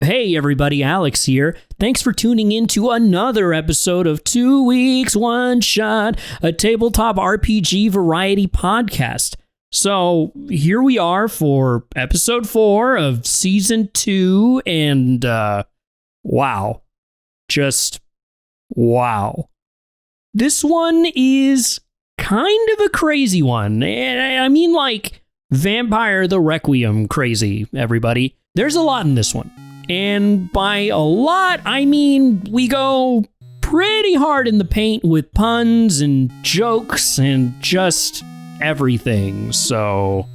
Hey everybody, Alex here. Thanks for tuning in to another episode of 2 Weeks, One Shot, a tabletop RPG variety podcast. So here we are for episode 4 of season 2, and wow. Just wow. This one is kind of a crazy one. I mean, like Vampire the Requiem crazy, everybody. There's a lot in this one. And by a lot, I mean we go pretty hard in the paint with puns and jokes and just everything. So,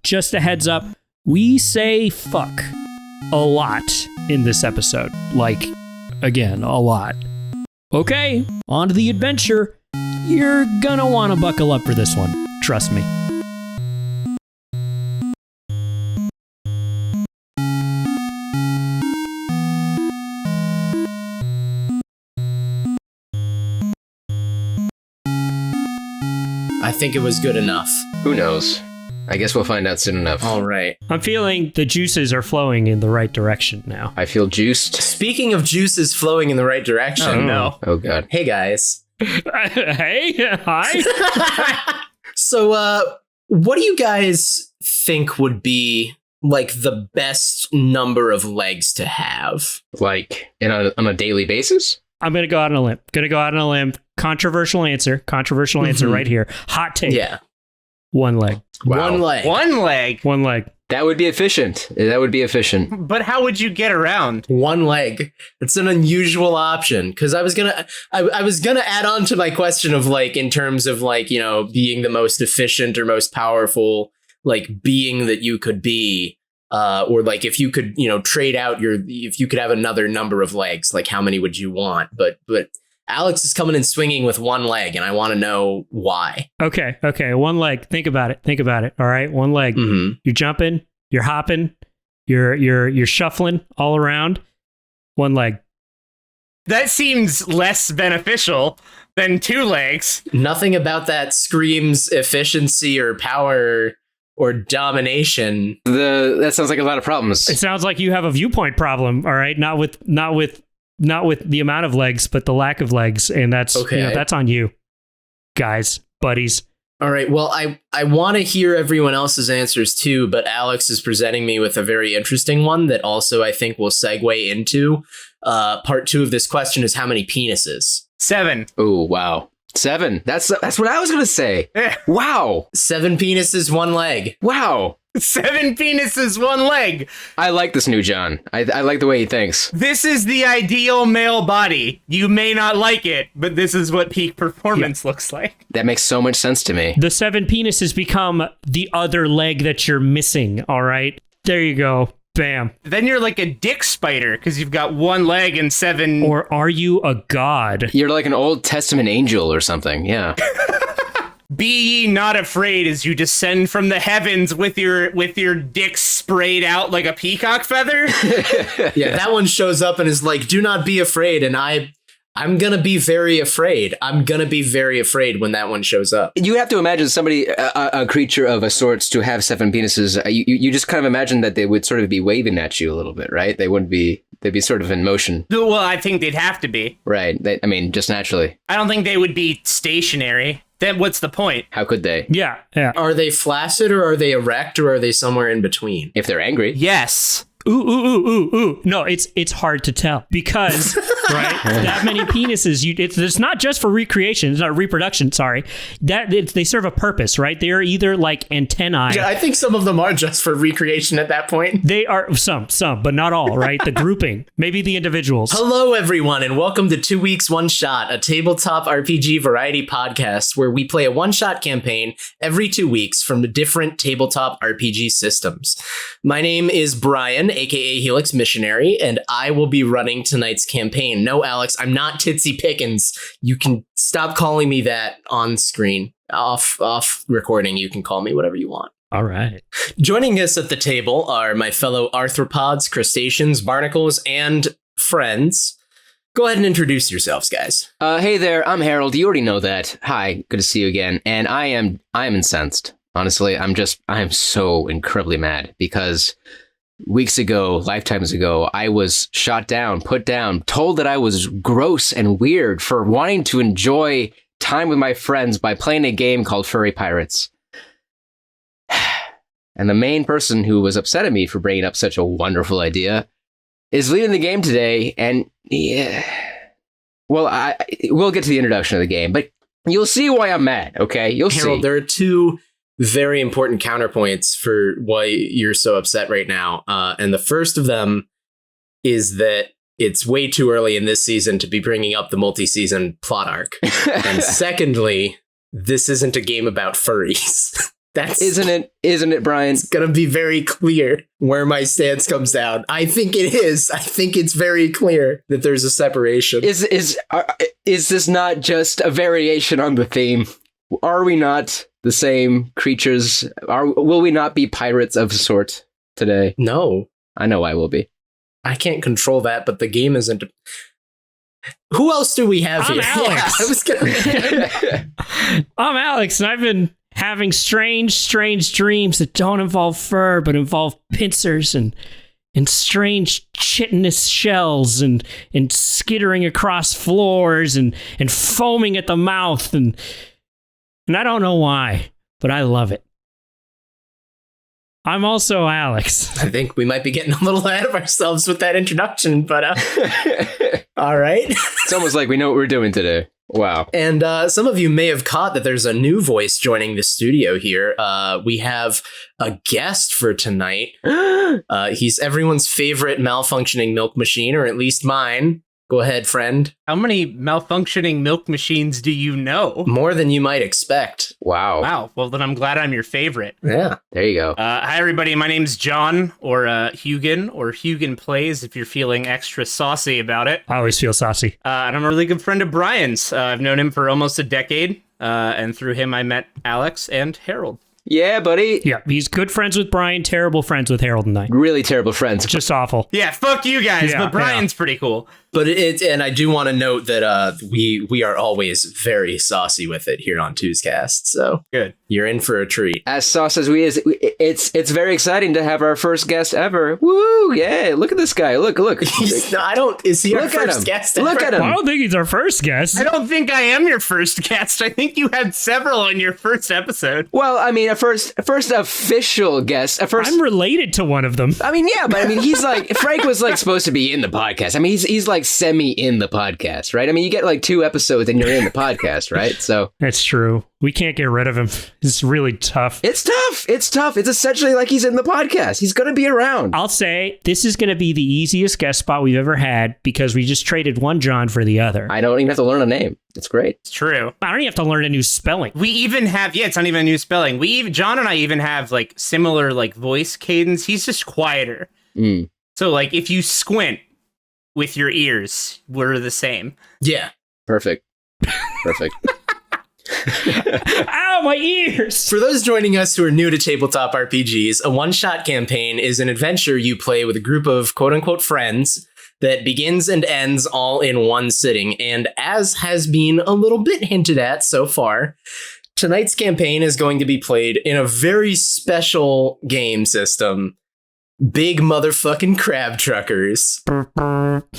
just a heads up, we say fuck a lot in this episode. Like, again, a lot. Okay, on to the adventure. You're gonna want to buckle up for this one. Trust me. I think it was good enough. Who knows? I guess we'll find out soon enough. All right. I'm feeling the juices are flowing in the right direction now. I feel juiced. Speaking of juices flowing in the right direction. Oh, no. Oh, God. Hey, guys. Hey, hi. So, what do you guys think would be, like, the best number of legs to have? Like, on a daily basis? I'm going to go out on a limb. Controversial answer right here. Hot take. Yeah. One leg. Wow. One leg. That would be efficient. But how would you get around? One leg. It's an unusual option because I was gonna add on to my question of like in terms of like, you know, being the most efficient or most powerful like being that you could be, or like if you could, you know, trade out if you could have another number of legs, like how many would you want? But Alex is coming and swinging with one leg, and I want to know why. Okay. One leg. Think about it. All right. One leg. Mm-hmm. You're jumping. You're hopping. You're shuffling all around. One leg. That seems less beneficial than 2 legs. Nothing about that screams efficiency or power or domination. That sounds like a lot of problems. It sounds like you have a viewpoint problem. All right. Not with the amount of legs, but the lack of legs. And that's, okay. You know, that's on you, guys, buddies. All right. Well, I want to hear everyone else's answers too, but Alex is presenting me with a very interesting one that also I think will segue into part 2 of this question is how many penises? 7. Oh, wow. 7. That's what I was going to say. Wow. 7 penises, 1 leg. Wow. 7 penises, 1 leg. I like this new Jon. I like the way he thinks. This is the ideal male body. You may not like it, but this is what peak performance looks like. That makes so much sense to me. The 7 penises become the other leg that you're missing. All right. There you go. Bam. Then you're like a dick spider because you've got 1 leg and 7. Or are you a god? You're like an Old Testament angel or something. Yeah. Be ye not afraid as you descend from the heavens with your dick sprayed out like a peacock feather. Yeah, that one shows up and is like, do not be afraid. And I'm going to be very afraid. I'm going to be very afraid when that one shows up. You have to imagine somebody, a creature of a sorts, to have 7 penises. You just kind of imagine that they would sort of be waving at you a little bit, right? They'd be sort of in motion. Well, I think they'd have to be. Right. Just naturally. I don't think they would be stationary. Then what's the point? How could they? Yeah. Are they flaccid or are they erect or are they somewhere in between? If they're angry. Yes. Ooh. No, it's hard to tell because, right, that many penises, it's not just for recreation, it's not reproduction, sorry. They serve a purpose, right? They are either like antennae. Yeah, I think some of them are just for recreation at that point. They are some, but not all, right? The grouping, maybe the individuals. Hello, everyone, and welcome to 2 Weeks, One Shot, a tabletop RPG variety podcast where we play a one-shot campaign every 2 weeks from the different tabletop RPG systems. My name is Brian, aka Helix Missionary, and I will be running tonight's campaign. No, Alex, I'm not Titsy Pickens. You can stop calling me that on screen. Off recording, you can call me whatever you want. All right. Joining us at the table are my fellow arthropods, crustaceans, barnacles, and friends. Go ahead and introduce yourselves, guys. Hey there, I'm Harold. You already know that. Hi, good to see you again. And I am incensed. Honestly, I am so incredibly mad because weeks ago, lifetimes ago, I was shot down, put down, told that I was gross and weird for wanting to enjoy time with my friends by playing a game called Furry Pirates. And the main person who was upset at me for bringing up such a wonderful idea is leading the game today. And yeah, well, we'll get to the introduction of the game, but you'll see why I'm mad, okay? You'll Harold, see. there are two very important counterpoints for why you're so upset right now. And the first of them is that it's way too early in this season to be bringing up the multi-season plot arc. And secondly, this isn't a game about furries. That's Isn't it, Brian? It's gonna be very clear where my stance comes down. I think it is. I think it's very clear that there's a separation. Is this not just a variation on the theme? Are we not the same creatures? Will we not be pirates of a sort today? No, I know I will be. I can't control that, but the game isn't. Who else do we have I'm here? Alex. Yeah, I was gonna. I'm Alex, and I've been having strange dreams that don't involve fur, but involve pincers and strange chitinous shells and skittering across floors and foaming at the mouth and I don't know why, but I love it. I'm also Alex. I think we might be getting a little ahead of ourselves with that introduction, but all right. It's almost like we know what we're doing today. Wow. And some of you may have caught that there's a new voice joining the studio here. We have a guest for tonight. He's everyone's favorite malfunctioning milk machine, or at least mine. Go ahead, friend. How many malfunctioning milk machines do you know? More than you might expect. Wow. Wow. Well, then I'm glad I'm your favorite. Yeah. There you go. Hi, everybody. My name's Jon, or Huginn, or Huginn Plays if you're feeling extra saucy about it. I always feel saucy. And I'm a really good friend of Brian's. I've known him for almost a decade, and through him I met Alex and Harold. Yeah, buddy. Yeah, he's good friends with Brian, terrible friends with Harold and I. Really terrible friends. Just awful. Yeah, fuck you guys, Yeah, but Brian's pretty cool. But and I do want to note that we are always very saucy with it here on Tuescast. So Good. you're in for a treat. As sauce as we is, it's very exciting to have our first guest ever. Woo! Yeah, look at this guy. Look. Is he our Look at first him. guest? Look ever? at him. I don't think he's our first guest. I don't think I am your first guest. I think you had several in your first episode. Well, I mean, a first official guest. I'm related to one of them. I mean, yeah, but I mean, he's like, Frank was like supposed to be in the podcast. I mean, he's like semi in the podcast, right? I mean, you get like 2 episodes and you're in the podcast, right? So That's true. We can't get rid of him. It's really tough. it's tough. It's essentially like he's in the podcast. He's going to be around. I'll say this is going to be the easiest guest spot we've ever had because we just traded one John for the other. I don't even have to learn a name. It's great. It's true. I don't even have to learn a new spelling. We even have, it's not even a new spelling. John and I even have like similar like voice cadence. He's just quieter. So like if you squint with your ears, we're the same. Yeah. Perfect. Ow, my ears! For those joining us who are new to tabletop RPGs, a one-shot campaign is an adventure you play with a group of quote-unquote friends that begins and ends all in one sitting. And as has been a little bit hinted at so far, tonight's campaign is going to be played in a very special game system, Big Motherfucking Crab Truckers.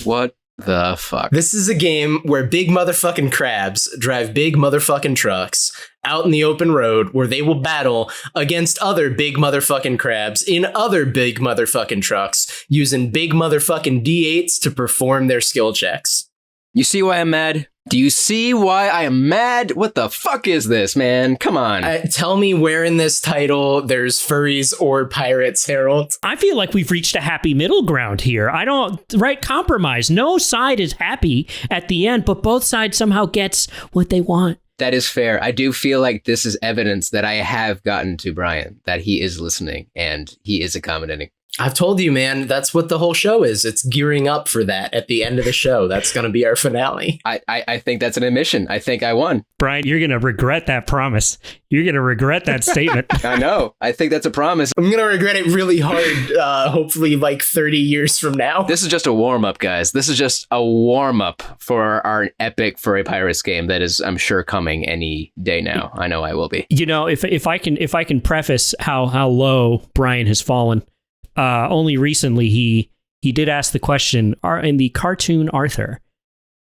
What the fuck? This is a game where big motherfucking crabs drive big motherfucking trucks out in the open road where they will battle against other big motherfucking crabs in other big motherfucking trucks using big motherfucking D8s to perform their skill checks. You see why I'm mad? Do you see why I am mad? What the fuck is this, man? Come on. Tell me where in this title there's furries or pirates, Harold. I feel like we've reached a happy middle ground here. Right compromise. No side is happy at the end, but both sides somehow gets what they want. That is fair. I do feel like this is evidence that I have gotten to Brian, that he is listening and he is accommodating. I've told you, man, that's what the whole show is. It's gearing up for that at the end of the show. That's going to be our finale. I think that's an admission. I think I won. Brian, you're going to regret that promise. You're going to regret that statement. I know. I think that's a promise. I'm going to regret it really hard, hopefully like 30 years from now. This is just a warm-up, guys. This is just a warm-up for our epic Furry Pirates game that is, I'm sure, coming any day now. I know I will be. You know, if I can preface how low Brian has fallen, only recently he did ask the question, in the cartoon Arthur,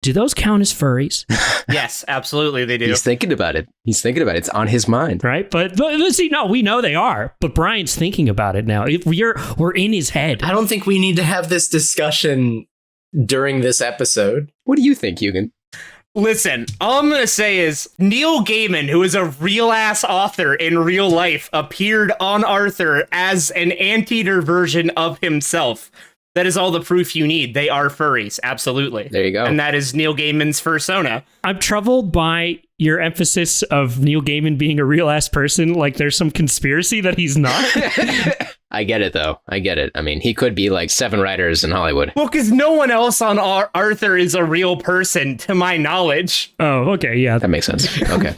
do those count as furries? Yes, absolutely they do. He's thinking about it. It's on his mind. Right? But see, no, we know they are. But Brian's thinking about it now. We're in his head. I don't think we need to have this discussion during this episode. What do you think, Huginn? Listen, all I'm going to say is Neil Gaiman, who is a real-ass author in real life, appeared on Arthur as an anteater version of himself. That is all the proof you need. They are furries, absolutely. There you go. And that is Neil Gaiman's persona. I'm troubled by your emphasis of Neil Gaiman being a real-ass person. Like there's some conspiracy that he's not. I get it, though. I get it. I mean, he could be like 7 writers in Hollywood. Well, because no one else on Arthur is a real person, to my knowledge. Oh, okay, yeah. That makes sense. Okay.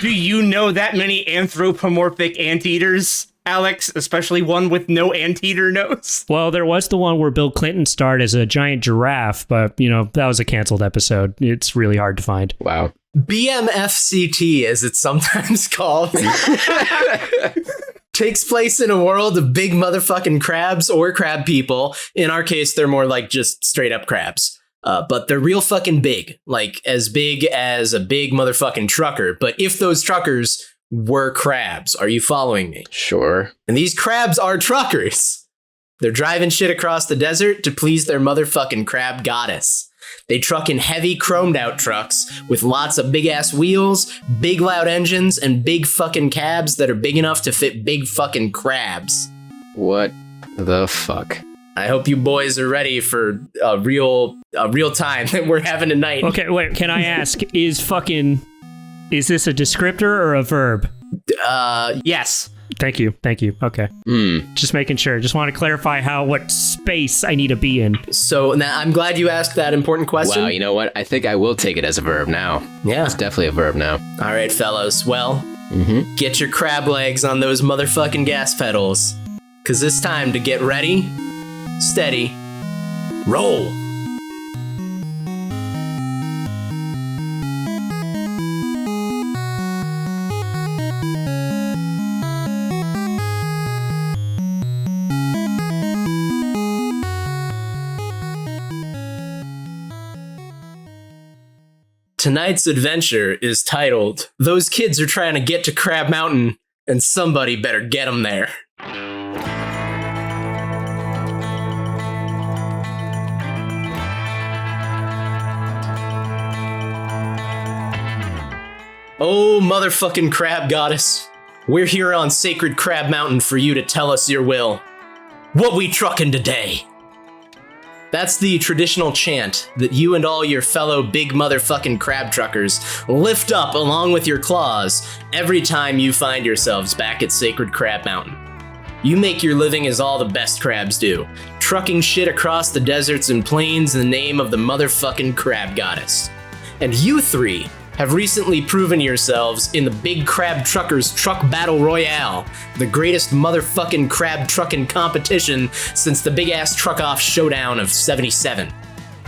Do you know that many anthropomorphic anteaters, Alex? Especially one with no anteater nose? Well, there was the one where Bill Clinton starred as a giant giraffe, but, that was a canceled episode. It's really hard to find. Wow. BMFCT, as it's sometimes called, takes place in a world of big motherfucking crabs or crab people. In our case, they're more like just straight up crabs. But they're real fucking big, like as big as a big motherfucking trucker. But if those truckers were crabs, are you following me? Sure. And these crabs are truckers. They're driving shit across the desert to please their motherfucking crab goddess. They truck in heavy chromed out trucks with lots of big ass wheels, big loud engines, and big fucking cabs that are big enough to fit big fucking crabs. What the fuck? I hope you boys are ready for a real time that we're having tonight. Okay, wait, can I ask, is this a descriptor or a verb? Yes. Thank you. Okay. Just making sure. Just want to clarify what space I need to be in. So now I'm glad you asked that important question. Wow, you know what? I think I will take it as a verb now. Yeah. It's definitely a verb now. All right, fellas. Well, get your crab legs on those motherfucking gas pedals. Because it's time to get ready, steady, roll. Tonight's adventure is titled, Those Kids Are Trying to Get to Crab Mountain, and Somebody Better Get Them There. Oh, motherfucking crab goddess. We're here on Sacred Crab Mountain for you to tell us your will. What we truckin' today? That's the traditional chant that you and all your fellow big motherfucking crab truckers lift up along with your claws every time you find yourselves back at Sacred Crab Mountain. You make your living as all the best crabs do, trucking shit across the deserts and plains in the name of the motherfucking crab goddess. And you three have recently proven yourselves in the Big Crab Truckers Truck Battle Royale, the greatest motherfucking crab trucking competition since the Big Ass Truck Off Showdown of '77.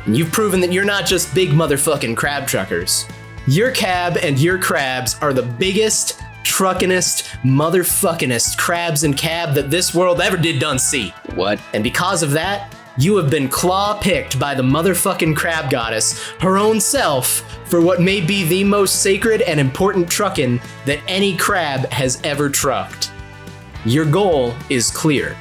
And you've proven that you're not just big motherfucking crab truckers. Your cab and your crabs are the biggest, truckinest, motherfuckingest crabs and cab that this world ever did done see. What? And because of that, you have been claw-picked by the motherfucking crab goddess, her own self, for what may be the most sacred and important truckin' that any crab has ever trucked. Your goal is clear.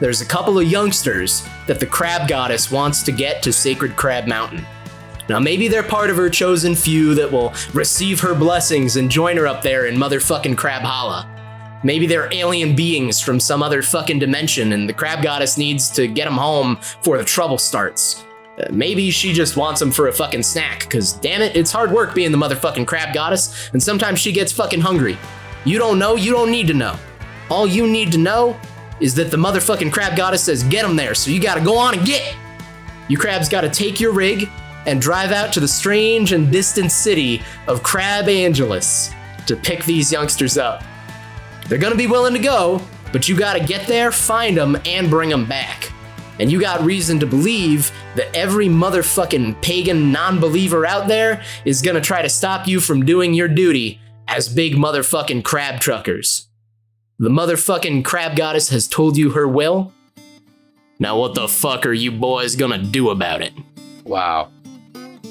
There's a couple of youngsters that the crab goddess wants to get to Sacred Crab Mountain. Now maybe they're part of her chosen few that will receive her blessings and join her up there in motherfucking Crab Holla. Maybe they're alien beings from some other fucking dimension and the crab goddess needs to get them home before the trouble starts. Maybe she just wants them for a fucking snack, cause damn it, it's hard work being the motherfucking crab goddess, and sometimes she gets fucking hungry. You don't know, you don't need to know. All you need to know is that the motherfucking crab goddess says get them there, so you gotta go on and get it. You crabs gotta take your rig and drive out to the strange and distant city of Crab Angeles to pick these youngsters up. They're gonna be willing to go, but you gotta get there, find them, and bring them back. And you got reason to believe that every motherfucking pagan non-believer out there is gonna try to stop you from doing your duty as big motherfucking crab truckers. The motherfucking crab goddess has told you her will. Now what the fuck are you boys gonna do about it? Wow.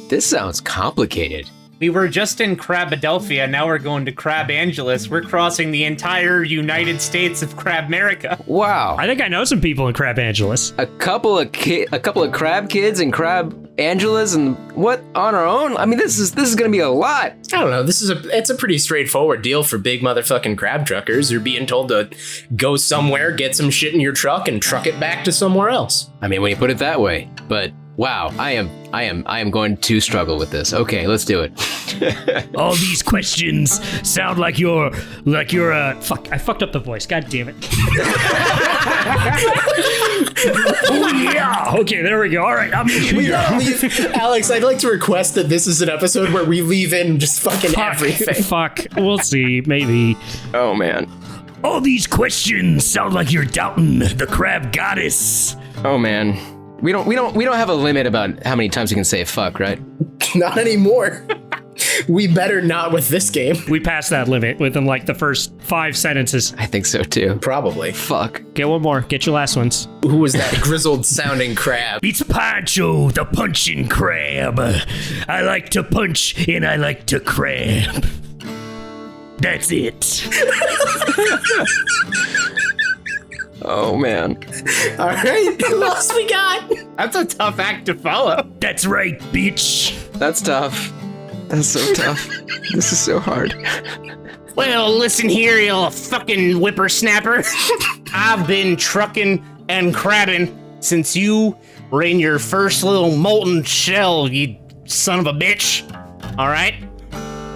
This sounds complicated. We were just in Crabadelphia, now we're going to Crab Angeles. We're crossing the entire United States of Crabmerica. Wow. I think I know some people in Crab Angeles. A couple of crab kids in Crab Angeles, and what, on our own? I mean, this is gonna be a lot. I don't know. It's a pretty straightforward deal for big motherfucking crab truckers. You're being told to go somewhere, get some shit in your truck, and truck it back to somewhere else. I mean, when you put it that way, but wow, I am going to struggle with this. Okay, let's do it. All these questions sound like you're fuck. I fucked up the voice. God damn it. Oh yeah. Okay, there we go. All right, I'm here. Alex, I'd like to request that this is an episode where we leave in just fucking everything. Fuck. We'll see. Maybe. Oh man. All these questions sound like you're doubting the crab goddess. Oh man. We don't have a limit about how many times we can say fuck, right? Not anymore. We better not with this game. We passed that limit within like the first 5 sentences. I think so too. Probably. Fuck. Get one more. Get your last ones. Who was that grizzled sounding crab? It's Pancho, the punching crab. I like to punch and I like to crab. That's it. Oh man. All right, who else we got? That's a tough act to follow. That's right, bitch. That's tough. That's so tough. This is so hard. Well, listen here, you fucking whippersnapper. I've been trucking and crabbing since you were in your first little molten shell, you son of a bitch. All right?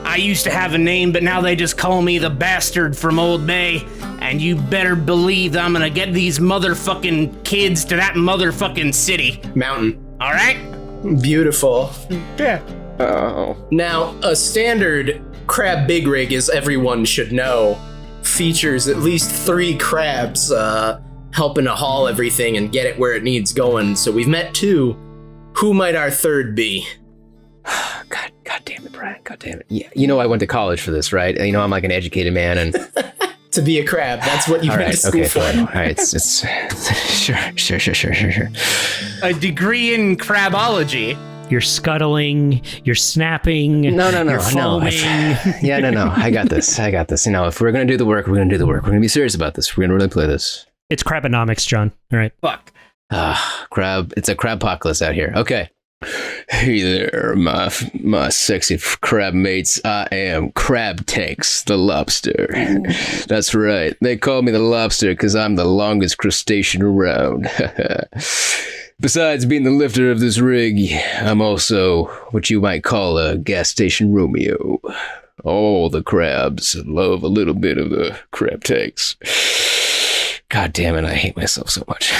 I used to have a name, but now they just call me the bastard from Old Bay. And you better believe that I'm gonna get these motherfucking kids to that motherfucking city. Mountain. All right? Beautiful. Yeah. Oh. Now, a standard crab big rig, as everyone should know, features at least 3 crabs helping to haul everything and get it where it needs going. So we've met 2. Who might our third be? God damn it, Brian. God damn it. Yeah, you know I went to college for this, right? You know I'm like an educated man, and To be a crab, that's what you went to school for. Fine. All right, it's sure. A degree in crabology. You're scuttling, you're snapping, No. you're foaming. Yeah, no. I got this. You know, if we're gonna do the work, we're gonna do the work. We're gonna be serious about this. We're gonna really play this. It's crabonomics, John. All right. Fuck. Crab. It's a crab-pocalypse out here. Okay. Hey there, my sexy crab mates. I am Crab Tanks, the lobster. That's right. They call me the lobster because I'm the longest crustacean around. Besides being the lifter of this rig, I'm also what you might call a gas station Romeo. All the crabs love a little bit of the Crab Tanks. God damn it, I hate myself so much.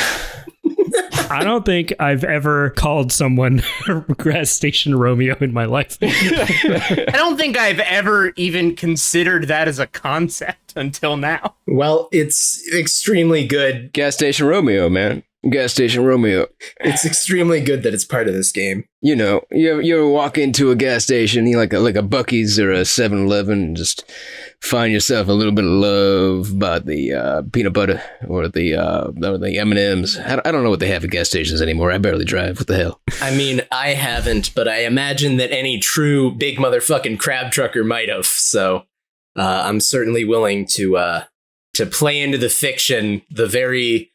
I don't think I've ever called someone gas station Romeo in my life. I don't think I've ever even considered that as a concept until now. Well, it's extremely good. Gas station Romeo, man. Gas station Romeo. It's extremely good that it's part of this game. You know, you ever walk into a gas station, you like a Buc-ee's or a 7-Eleven, and just find yourself a little bit of love by the peanut butter or the M&Ms. I don't know what they have at gas stations anymore. I barely drive. What the hell? I mean, I haven't, but I imagine that any true big motherfucking crab trucker might have. So I'm certainly willing to play into the fiction, the very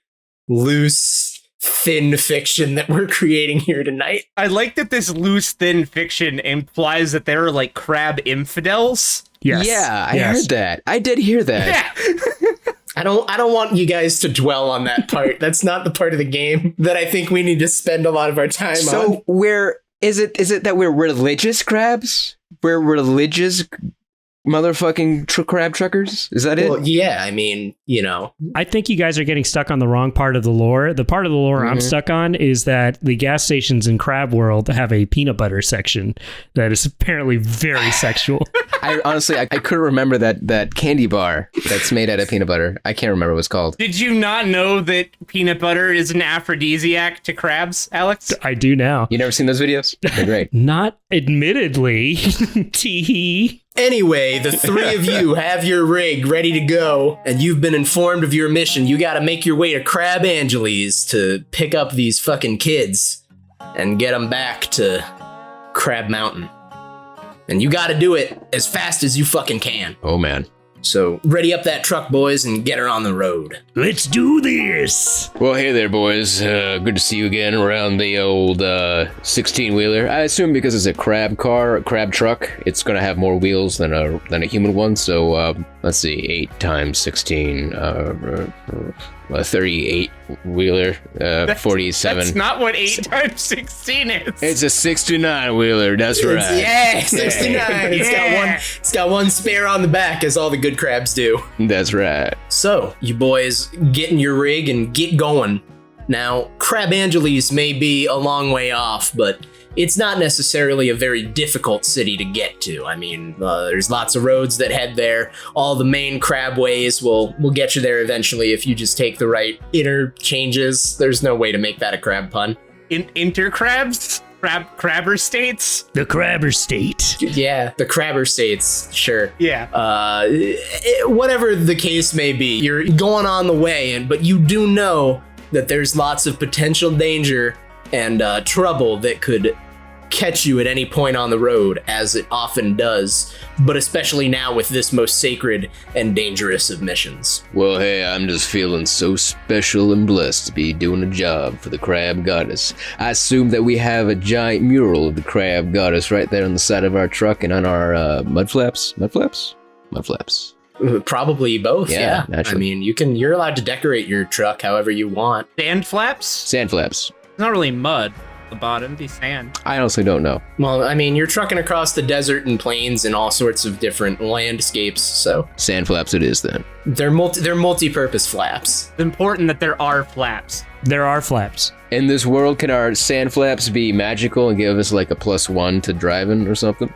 loose, thin fiction that we're creating here tonight. I like that this loose, thin fiction implies that there are like crab infidels. Yes. Yeah, I heard that. I did hear that. Yeah. I don't want you guys to dwell on that part. That's not the part of the game that I think we need to spend a lot of our time on. So is it that we're religious crabs? We're religious motherfucking crab truckers? Is that it? Well, yeah, I mean, you know. I think you guys are getting stuck on the wrong part of the lore. The part of the lore I'm stuck on is that the gas stations in Crab World have a peanut butter section that is apparently very sexual. I honestly couldn't remember that candy bar that's made out of peanut butter. I can't remember what it's called. Did you not know that peanut butter is an aphrodisiac to crabs, Alex? I do now. You never seen those videos? They're great. Not admittedly. Tee. Anyway, the three of you have your rig ready to go, and you've been informed of your mission. You gotta make your way to Crab Angeles to pick up these fucking kids and get them back to Crab Mountain. And you gotta do it as fast as you fucking can. Oh, man. So ready up that truck, boys, and get her on the road. Let's do this. Well, hey there, boys. Good to see you again around the old 16-wheeler. I assume because it's a crab truck, it's going to have more wheels than a human one. So let's see, 8 times 16, 38-wheeler, 47. That's not what 8 times 16 is. It's a 69-wheeler. That's right. Yeah, 69. It's got one spare on the back, as all the good crabs do. That's right. So, you boys get in your rig and get going. Now, Crab Angeles may be a long way off, but it's not necessarily a very difficult city to get to. I mean, there's lots of roads that head there. All the main crab ways will get you there eventually if you just take the right interchanges. There's no way to make that a crab pun. Intercrabs? Crabber states? The Crabber State. Yeah, the crabber states, sure. Yeah. Whatever the case may be, you're going on the way, but you do know that there's lots of potential danger and trouble that could catch you at any point on the road, as it often does, but especially now with this most sacred and dangerous of missions. Well, hey, I'm just feeling so special and blessed to be doing a job for the Crab Goddess. I assume that we have a giant mural of the Crab Goddess right there on the side of our truck and on our mud flaps. Probably both, yeah. Naturally. I mean, you're allowed to decorate your truck however you want. Sand flaps? Sand flaps. It's not really mud. The bottom be sand. I honestly don't know. Well, I mean, you're trucking across the desert and plains and all sorts of different landscapes, so Sand flaps it is then. they're multi-purpose flaps. It's important that there are flaps. There are flaps. In this world, can our sand flaps be magical and give us like a +1 to driving or something?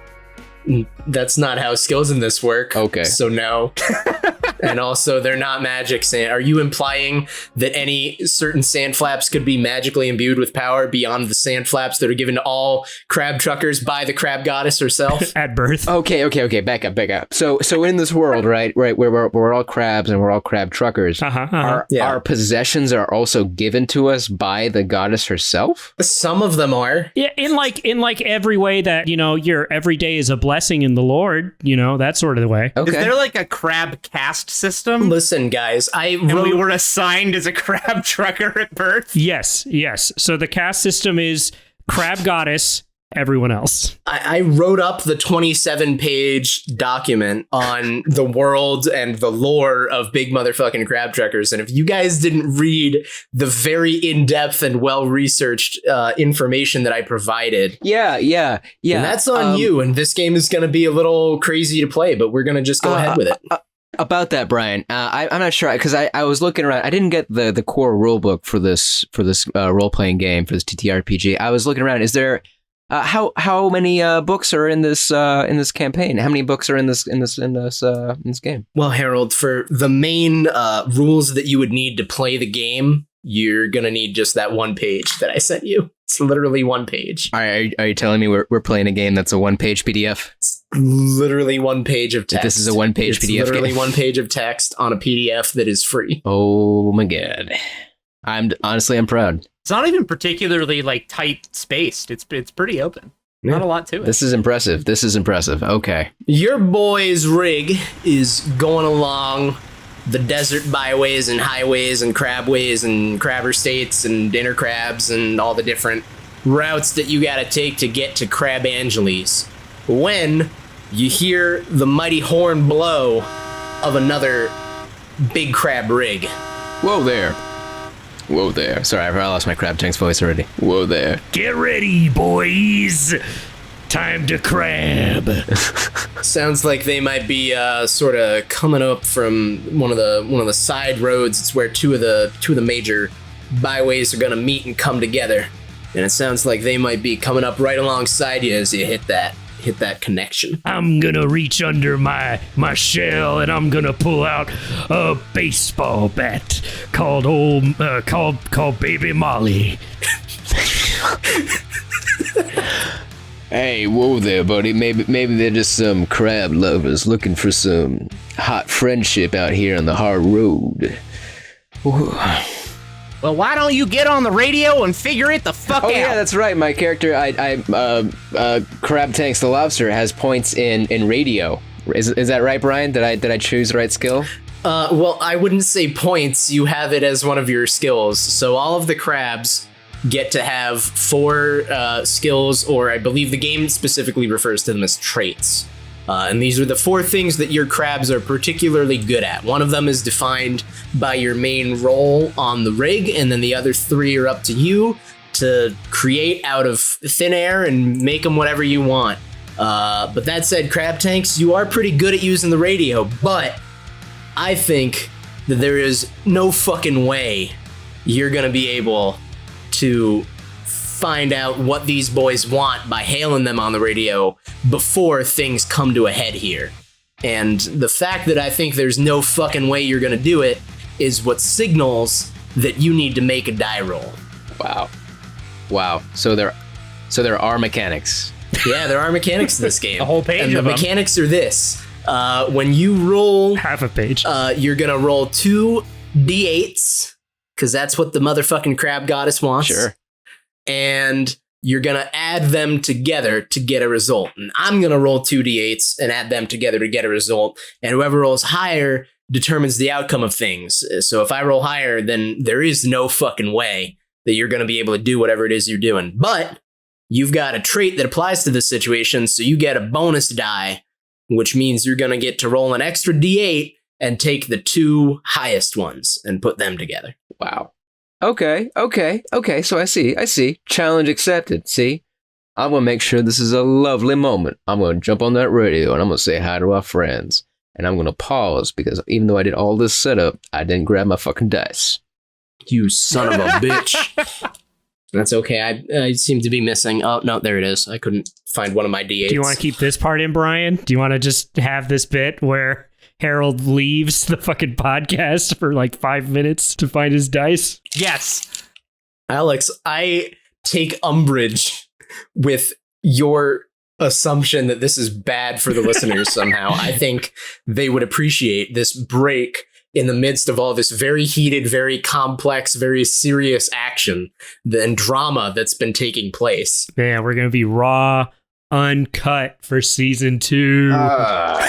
That's not how skills in this work. Okay. So no. And also, they're not magic sand. Are you implying that any certain sand flaps could be magically imbued with power beyond the sand flaps that are given to all crab truckers by the crab goddess herself? At birth. Okay. Back up. So in this world, right, where we're all crabs and we're all crab truckers, our possessions are also given to us by the goddess herself? Some of them are. Yeah, in like every way that, your every day is a blessing in the Lord, that sort of the way. Okay. Is there like a crab caste system? Listen, guys, And we were assigned as a crab trucker at birth? Yes. So the caste system is crab goddess, everyone else. I wrote up the 27-page document on the world and the lore of Big Motherfucking Crab Truckers, and if you guys didn't read the very in-depth and well-researched information that I provided, Yeah. and that's on you, and this game is going to be a little crazy to play, but we're going to just go ahead with it. About that, Brian, I'm not sure because I was looking around. I didn't get the core rule book for this role playing game, for this TTRPG. I was looking around. Is there how many books are in this campaign? How many books are in this game? Well, Harold, for the main rules that you would need to play the game, you're going to need just that one page that I sent you. It's literally one page. Are you telling me we're playing a game that's a one-page PDF? It's literally one page of text. This is a one-page PDF It's literally game. one page of text on a PDF that is free. Oh my god. I'm proud. It's not even particularly like tight spaced. It's pretty open. Not a lot to it. This is impressive. Okay. Your boy's rig is going along the desert byways and highways and crabways and crabber states and dinner crabs and all the different routes that you gotta take to get to Crab Angeles, when you hear the mighty horn blow of another big crab rig. Whoa there. Sorry, I lost my Crab Tank's voice already. Whoa there. Get ready, boys. Time to crab. Sounds like they might be sort of coming up from one of the side roads. It's where two of the major byways are gonna meet and come together, and it sounds like they might be coming up right alongside you as you hit that connection. I'm gonna reach under my shell and I'm gonna pull out a baseball bat called Baby Molly. Hey, whoa there, buddy. Maybe they're just some crab lovers looking for some hot friendship out here on the hard road. Ooh. Well, why don't you get on the radio and figure it the fuck out? Yeah, that's right. My character, Crab Tanks the Lobster, has points in radio. Is that right, Brian? Did I choose the right skill? Well, I wouldn't say points. You have it as one of your skills. So all of the crabs get to have 4 skills, or I believe the game specifically refers to them as traits. And these are the 4 things that your crabs are particularly good at. One of them is defined by your main role on the rig, and then the other 3 are up to you to create out of thin air and make them whatever you want. But that said, Crab Tanks, you are pretty good at using the radio, but I think that there is no fucking way you're gonna be able to find out what these boys want by hailing them on the radio before things come to a head here. And the fact that I think there's no fucking way you're gonna do it is what signals that you need to make a die roll. Wow. So there are mechanics. Yeah, there are mechanics to this game. A whole page and of the them. mechanics are this. When you roll Half a page. you're gonna roll 2 d8s, because that's what the motherfucking crab goddess wants. Sure. And you're gonna add them together to get a result. And I'm gonna roll 2 d8s and add them together to get a result. And whoever rolls higher determines the outcome of things. So if I roll higher, then there is no fucking way that you're gonna be able to do whatever it is you're doing. But you've got a trait that applies to this situation, so you get a bonus die, which means you're gonna get to roll an extra d8 and take the 2 highest ones and put them together. Wow. Okay. So I see. Challenge accepted. See? I'm going to make sure this is a lovely moment. I'm going to jump on that radio and I'm going to say hi to our friends. And I'm going to pause because even though I did all this setup, I didn't grab my fucking dice. You son of a bitch. That's okay. I seem to be missing. Oh, no, there it is. I couldn't find one of my d8s. Do you want to keep this part in, Brian? Do you want to just have this bit where Harold leaves the fucking podcast for like 5 minutes to find his dice? Yes. Alex, I take umbrage with your assumption that this is bad for the listeners somehow. I think they would appreciate this break in the midst of all this very heated, very complex, very serious action and drama that's been taking place. Yeah, we're going to be raw, uncut for season 2. I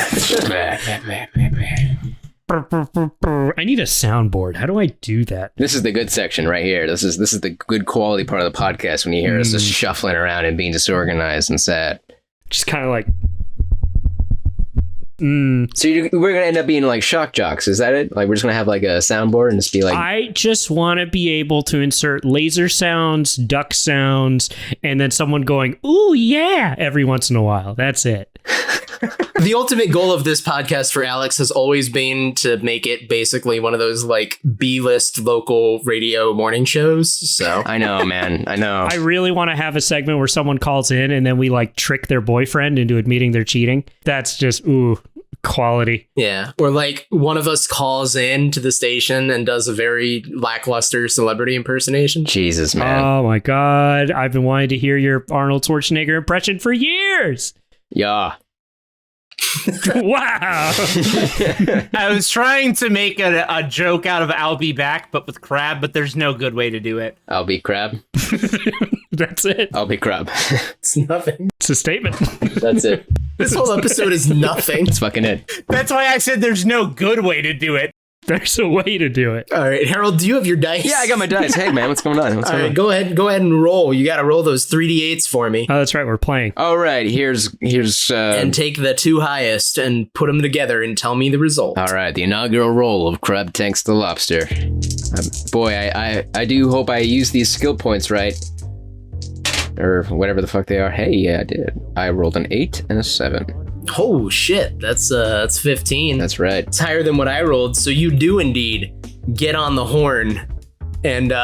need a soundboard. How do I do that? This is the good section right here. This is the good quality part of the podcast when you hear us just shuffling around and being disorganized and sad. Just kind of like... So we're going to end up being like shock jocks, is that it? Like we're just going to have like a soundboard and just be like... I just want to be able to insert laser sounds, duck sounds, and then someone going, ooh, yeah, every once in a while. That's it. The ultimate goal of this podcast for Alex has always been to make it basically one of those like B-list local radio morning shows. So I know, man. I know. I really want to have a segment where someone calls in and then we like trick their boyfriend into admitting they're cheating. That's just, ooh, quality. Yeah. Or like one of us calls in to the station and does a very lackluster celebrity impersonation. Jesus, man. Oh my God. I've been wanting to hear your Arnold Schwarzenegger impression for years. Yeah. Wow. I was trying to make a joke out of I'll be back, but with crab, but there's no good way to do it. I'll be crab. That's it. I'll be crab. It's nothing. It's a statement. That's it. This whole episode is nothing. That's fucking it. That's why I said there's no good way to do it. There's a way to do it. All right, Harold, do you have your dice? Yeah, I got my dice. Hey, man, what's going on? All right, go ahead and roll. You got to roll those 3d8s for me. Oh, that's right. We're playing. All right, here's and take the 2 highest and put them together and tell me the result. All right, the inaugural roll of Crab Tanks the Lobster. Boy, I do hope I use these skill points right. Or whatever the fuck they are. Hey, yeah, I did. I rolled an 8 and a 7. Oh shit, that's 15. That's right. It's higher than what I rolled, so you do indeed get on the horn, and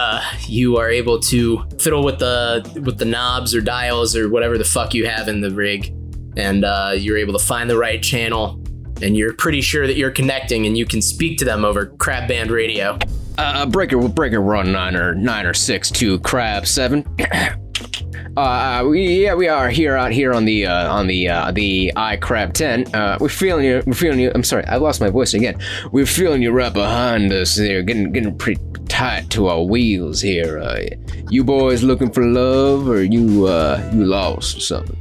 you are able to fiddle with the knobs or dials or whatever the fuck you have in the rig, and you're able to find the right channel, and you're pretty sure that you're connecting, and you can speak to them over Crab Band radio. Breaker 1 9 or 6 to Crab 7. We are here out here on the I Crab tent. We're feeling you. I'm sorry, I lost my voice again. We're feeling you right behind us there, getting pretty tight to our wheels here. You boys looking for love, or you lost or something?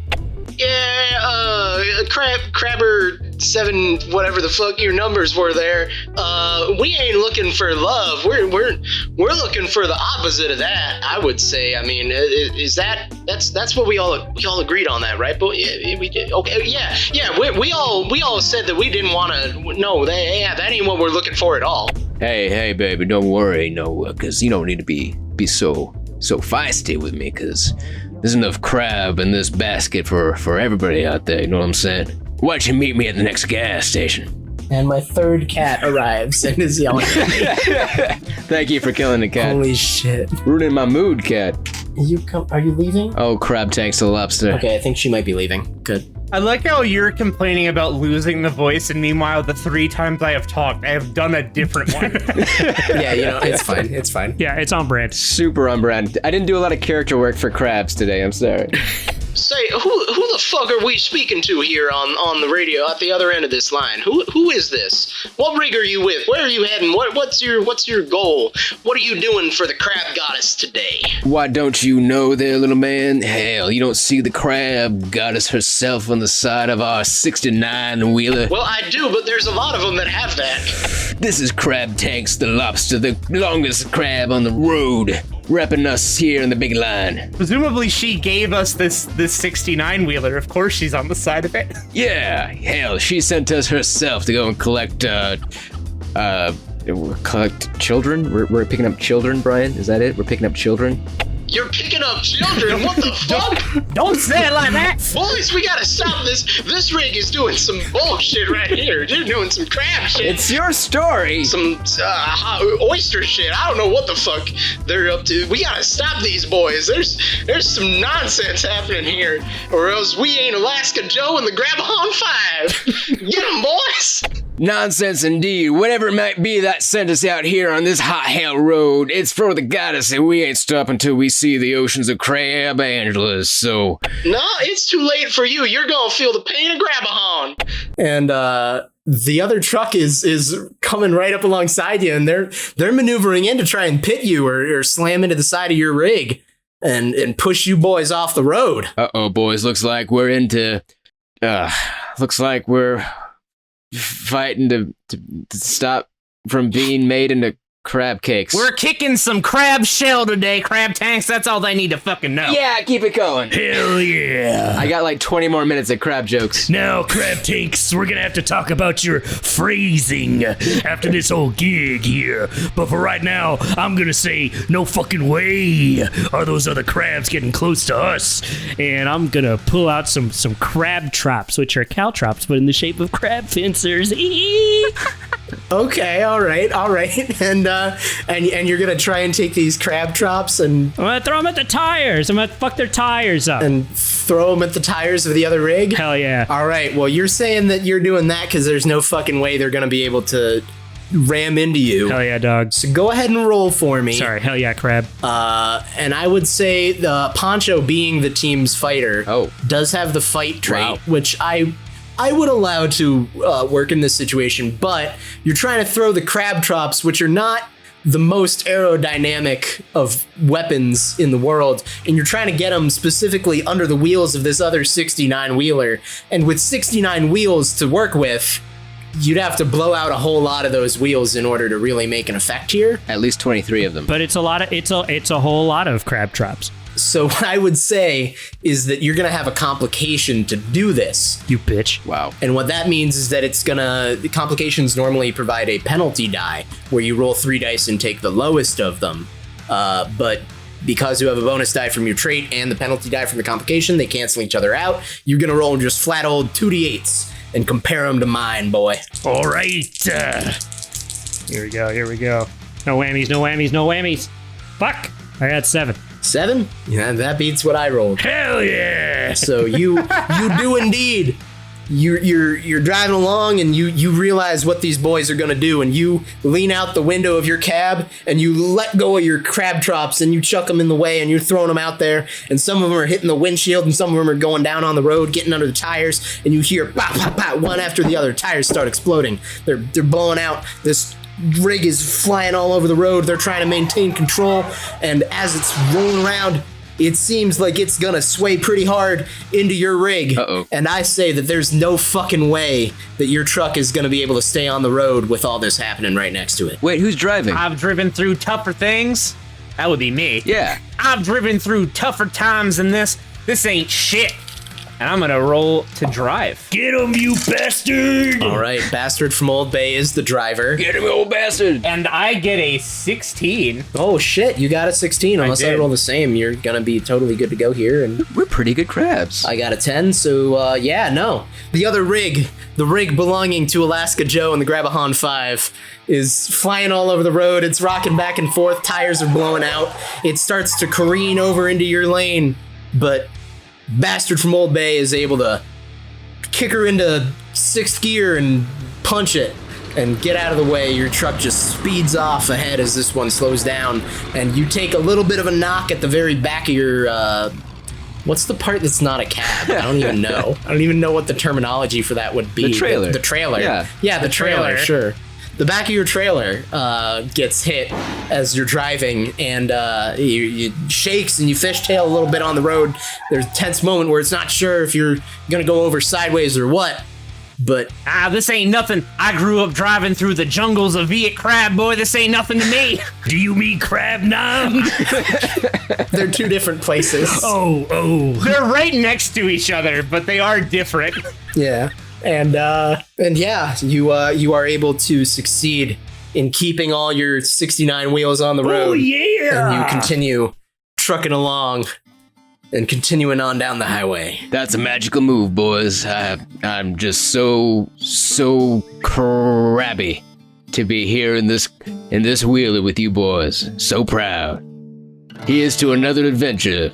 Yeah, Crabber 7, whatever the fuck your numbers were there. We ain't looking for love. We're looking for the opposite of that. I would say. I mean, that's what we all agreed on that, right? But we did. Okay, yeah. We all said that we didn't want to. No, that ain't what we're looking for at all. Hey, baby, don't worry, no, because you don't need to be so feisty with me, because there's enough crab in this basket for everybody out there, you know what I'm saying? Why don't you meet me at the next gas station? And my third cat arrives and is yelling at me. Thank you for killing the cat. Holy shit. Ruining my mood, cat. Are you leaving? Oh, crab tanks the lobster. Okay, I think she might be leaving. Good. I like how you're complaining about losing the voice, and meanwhile, the 3 times I have talked, I have done a different one. Yeah, it's fine. It's fine. Yeah, it's on brand. Super on brand. I didn't do a lot of character work for crabs today, I'm sorry. Say, who the fuck are we speaking to here on the radio at the other end of this line? Who is this? What rig are you with? Where are you heading? What's your goal? What are you doing for the crab goddess today? Why don't you know there, little man? Hell, you don't see the crab goddess herself on the side of our 69-wheeler? Well, I do, but there's a lot of them that have that. This is Crab Tanks the lobster, the longest crab on the road, repping us here in the big line. Presumably she gave us this 69-wheeler. Of course she's on the side of it. Yeah, hell, she sent us herself to go and collect children? We're picking up children, Brian? Is that it? We're picking up children? You're picking up children? What the fuck? Don't say it like that! Boys, we gotta stop this. This rig is doing some bullshit right here. They're doing some crab shit. It's your story. Some oyster shit. I don't know what the fuck they're up to. We gotta stop these boys. There's some nonsense happening here, or else we ain't Alaska Joe and the Grab-a-hon 5. Get them, boys. Nonsense indeed. Whatever it might be that sent us out here on this hot hell road, it's for the goddess, and we ain't stopping until we see the oceans of Crab Angeles, so... No, it's too late for you. You're gonna feel the pain of Grab-a-hon. And, the other truck is coming right up alongside you, and they're maneuvering in to try and pit you or slam into the side of your rig and push you boys off the road. Uh-oh, boys. Looks like we're fighting to stop from being made into crab cakes. We're kicking some crab shell today, Crab Tanks. That's all they need to fucking know. Yeah, keep it going. Hell yeah. I got like 20 more minutes of crab jokes. Now, Crab Tanks, we're gonna have to talk about your phrasing after this whole gig here. But for right now, I'm gonna say, no fucking way are those other crabs getting close to us. And I'm gonna pull out some crab traps, which are caltrops, but in the shape of crab fencers. Okay, all right, and you're gonna try and take these crab traps and I'm gonna throw them at the tires. I'm gonna fuck their tires up and throw them at the tires of the other rig. Hell yeah! All right, well you're saying that you're doing that because there's no fucking way they're gonna be able to ram into you. Hell yeah, dog. So go ahead and roll for me. Sorry, hell yeah, crab. And I would say the Poncho, being the team's fighter, does have the fight trait, which I would allow to work in this situation, but you're trying to throw the crab traps, which are not the most aerodynamic of weapons in the world, and you're trying to get them specifically under the wheels of this other 69-wheeler. And with 69 wheels to work with, you'd have to blow out a whole lot of those wheels in order to really make an effect here. At least 23 of them. But it's a whole lot of crab traps. So what I would say is that you're going to have a complication to do this. You bitch. Wow. And what that means is that the complications normally provide a penalty die where you roll 3 dice and take the lowest of them. But because you have a bonus die from your trait and the penalty die from the complication, they cancel each other out. You're going to roll just flat old 2d8s and compare them to mine, boy. All right. Here we go. No whammies. Fuck. I got 7. 7? Yeah, that beats what I rolled. Hell yeah! So you do indeed you're driving along and you realize what these boys are gonna do, and you lean out the window of your cab and you let go of your crab traps and you chuck them in the way and you're throwing them out there, and some of them are hitting the windshield and some of them are going down on the road, getting under the tires, and you hear pop pop pop one after the other. Tires start exploding. They're blowing out. This rig is flying all over the road. They're trying to maintain control, and as it's rolling around, it seems like it's gonna sway pretty hard into your rig. Uh-oh. And I say that there's no fucking way that your truck is gonna be able to stay on the road with all this happening right next to it. Wait, who's driving? I've driven through tougher things. That would be me. Yeah. I've driven through tougher times than this. This ain't shit. And I'm gonna roll to drive. Get him, you bastard! All right, Bastard from Old Bay is the driver. Get him, old bastard! And I get a 16. Oh shit, you got a 16. Unless I did. roll the same, you're gonna be totally good to go here. And We're pretty good crabs. I got a 10, so yeah, no. The other rig, the rig belonging to Alaska Joe and the Grabahan 5, is flying all over the road. It's rocking back and forth. Tires are blowing out. It starts to careen over into your lane, but Bastard from Old Bay is able to kick her into 6th gear and punch it and get out of the way. Your truck just speeds off ahead as this one slows down, and you take a little bit of a knock at the very back of your what's the part that's not a cab? I don't even know. I don't even know what the terminology for that would be. The trailer. The trailer. Yeah. The trailer, sure. The back of your trailer gets hit as you're driving, and you shakes and you fishtail a little bit on the road. There's a tense moment where it's not sure if you're gonna go over sideways or what, but This ain't nothing. I grew up driving through the jungles of Viet Crab, boy. This ain't nothing to me. Do you mean crab nom? they're two different places. Oh. They're right next to each other, but they are different. Yeah. And yeah, you are able to succeed in keeping all your 69 wheels on the road. Oh, yeah! And you continue trucking along and continuing on down the highway. That's a magical move, boys. I'm just so crabby to be here in this wheeler with you boys. So proud. Here's to another adventure,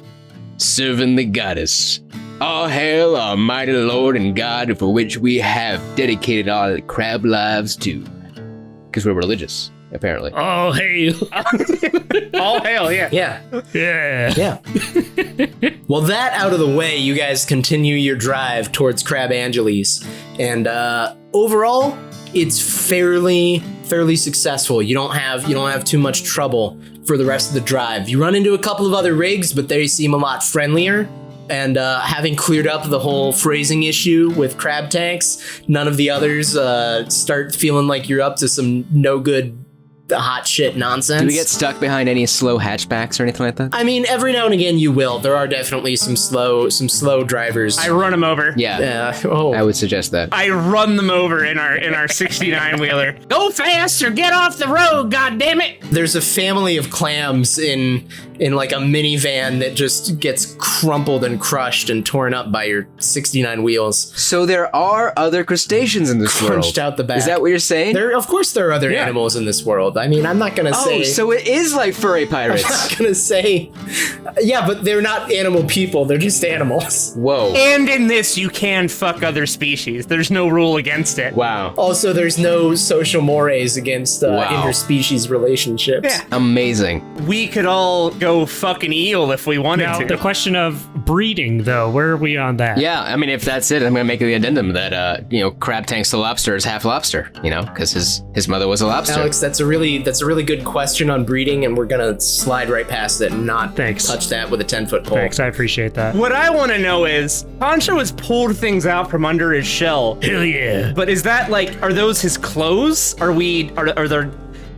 serving the goddess. All hail our mighty Lord and God, for which we have dedicated our crab lives to. Because we're religious, apparently. Oh, hey. All hail, yeah. Yeah. Yeah. Yeah. Well, that out of the way, you guys continue your drive towards Crab Angeles. And overall, it's fairly successful. You don't have too much trouble for the rest of the drive. You run into a couple of other rigs, but they seem a lot friendlier. And having cleared up the whole phrasing issue with crab tanks, none of the others start feeling like you're up to some no good hot shit nonsense. Do we get stuck behind any slow hatchbacks or anything like that? I mean, every now and again you will. There are definitely some slow drivers. I run them over. Yeah. Oh. I would suggest that. I run them over in our 69 wheeler. Go faster, get off the road, goddammit! There's a family of clams in like a minivan that just gets crumpled and crushed and torn up by your 69 wheels. So there are other crustaceans in this world. Crunched out the back. Is that what you're saying? Of course there are other animals in this world. I mean, I'm not gonna say. Oh, so it is like furry pirates. I'm not gonna say. Yeah, but they're not animal people. They're just animals. Whoa. And in this, you can fuck other species. There's no rule against it. Wow. Also, there's no social mores against Wow. interspecies relationships. Yeah. Amazing. We could all go fuck an eel if we wanted Now, to. the question of breeding, though, where are we on that? Yeah, I mean, if that's it, I'm gonna make the addendum that crab tanks the lobster is half lobster. Because his mother was a lobster. Alex, that's a really good question on breeding, and we're gonna slide right past it and not touch that with a 10-foot pole. Thanks, I appreciate that. What I want to know is, Poncho has pulled things out from under his shell. Hell yeah. But is that are those his clothes? Are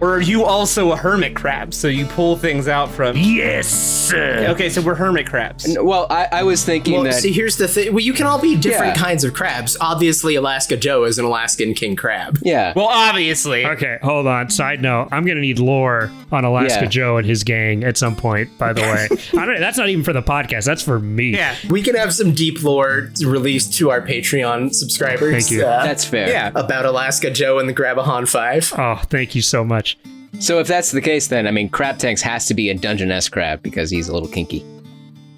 are you also a hermit crab? So you pull things out from. Yes. Okay, so we're hermit crabs. Well, I was thinking that. See, here's the thing. Well, you can all be different kinds of crabs. Obviously, Alaska Joe is an Alaskan king crab. Yeah. Well, obviously. Okay, hold on. Side note, I'm going to need lore on Alaska Joe and his gang at some point, by the way. That's not even for the podcast. That's for me. Yeah. We can have some deep lore released to our Patreon subscribers. Thank you. That's fair. Yeah. About Alaska Joe and the Grabahan 5. Oh, thank you so much. So if that's the case, then, I mean, Crab Tanks has to be a Dungeon-esque crab because he's a little kinky.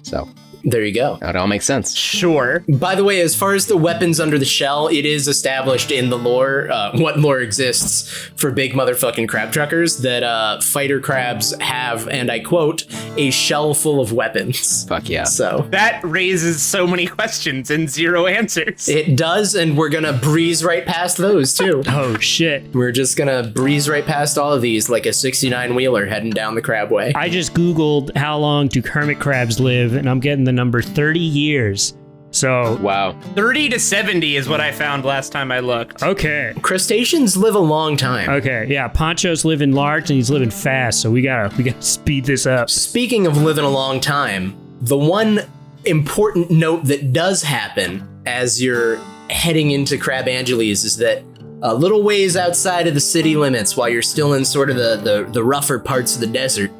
So. There you go. That all makes sense. Sure. By the way, as far as the weapons under the shell, it is established in the lore, what lore exists for Big Motherfucking Crab Truckers, that fighter crabs have, and I quote, a shell full of weapons. Fuck yeah. So That raises so many questions and zero answers. it does, and we're gonna breeze right past those too. Oh shit. We're just gonna breeze right past all of these like a 69 wheeler heading down the crabway. I just Googled how long do hermit crabs live, and I'm getting the number 30 years. So, Wow. 30 to 70 is what I found last time I looked. okay. Crustaceans live a long time. Okay, yeah, Poncho's living large and he's living fast, so we gotta speed this up. Speaking of living a long time, the one important note that does happen as you're heading into Crab Angeles is that a little ways outside of the city limits, while you're still in sort of the rougher parts of the desert,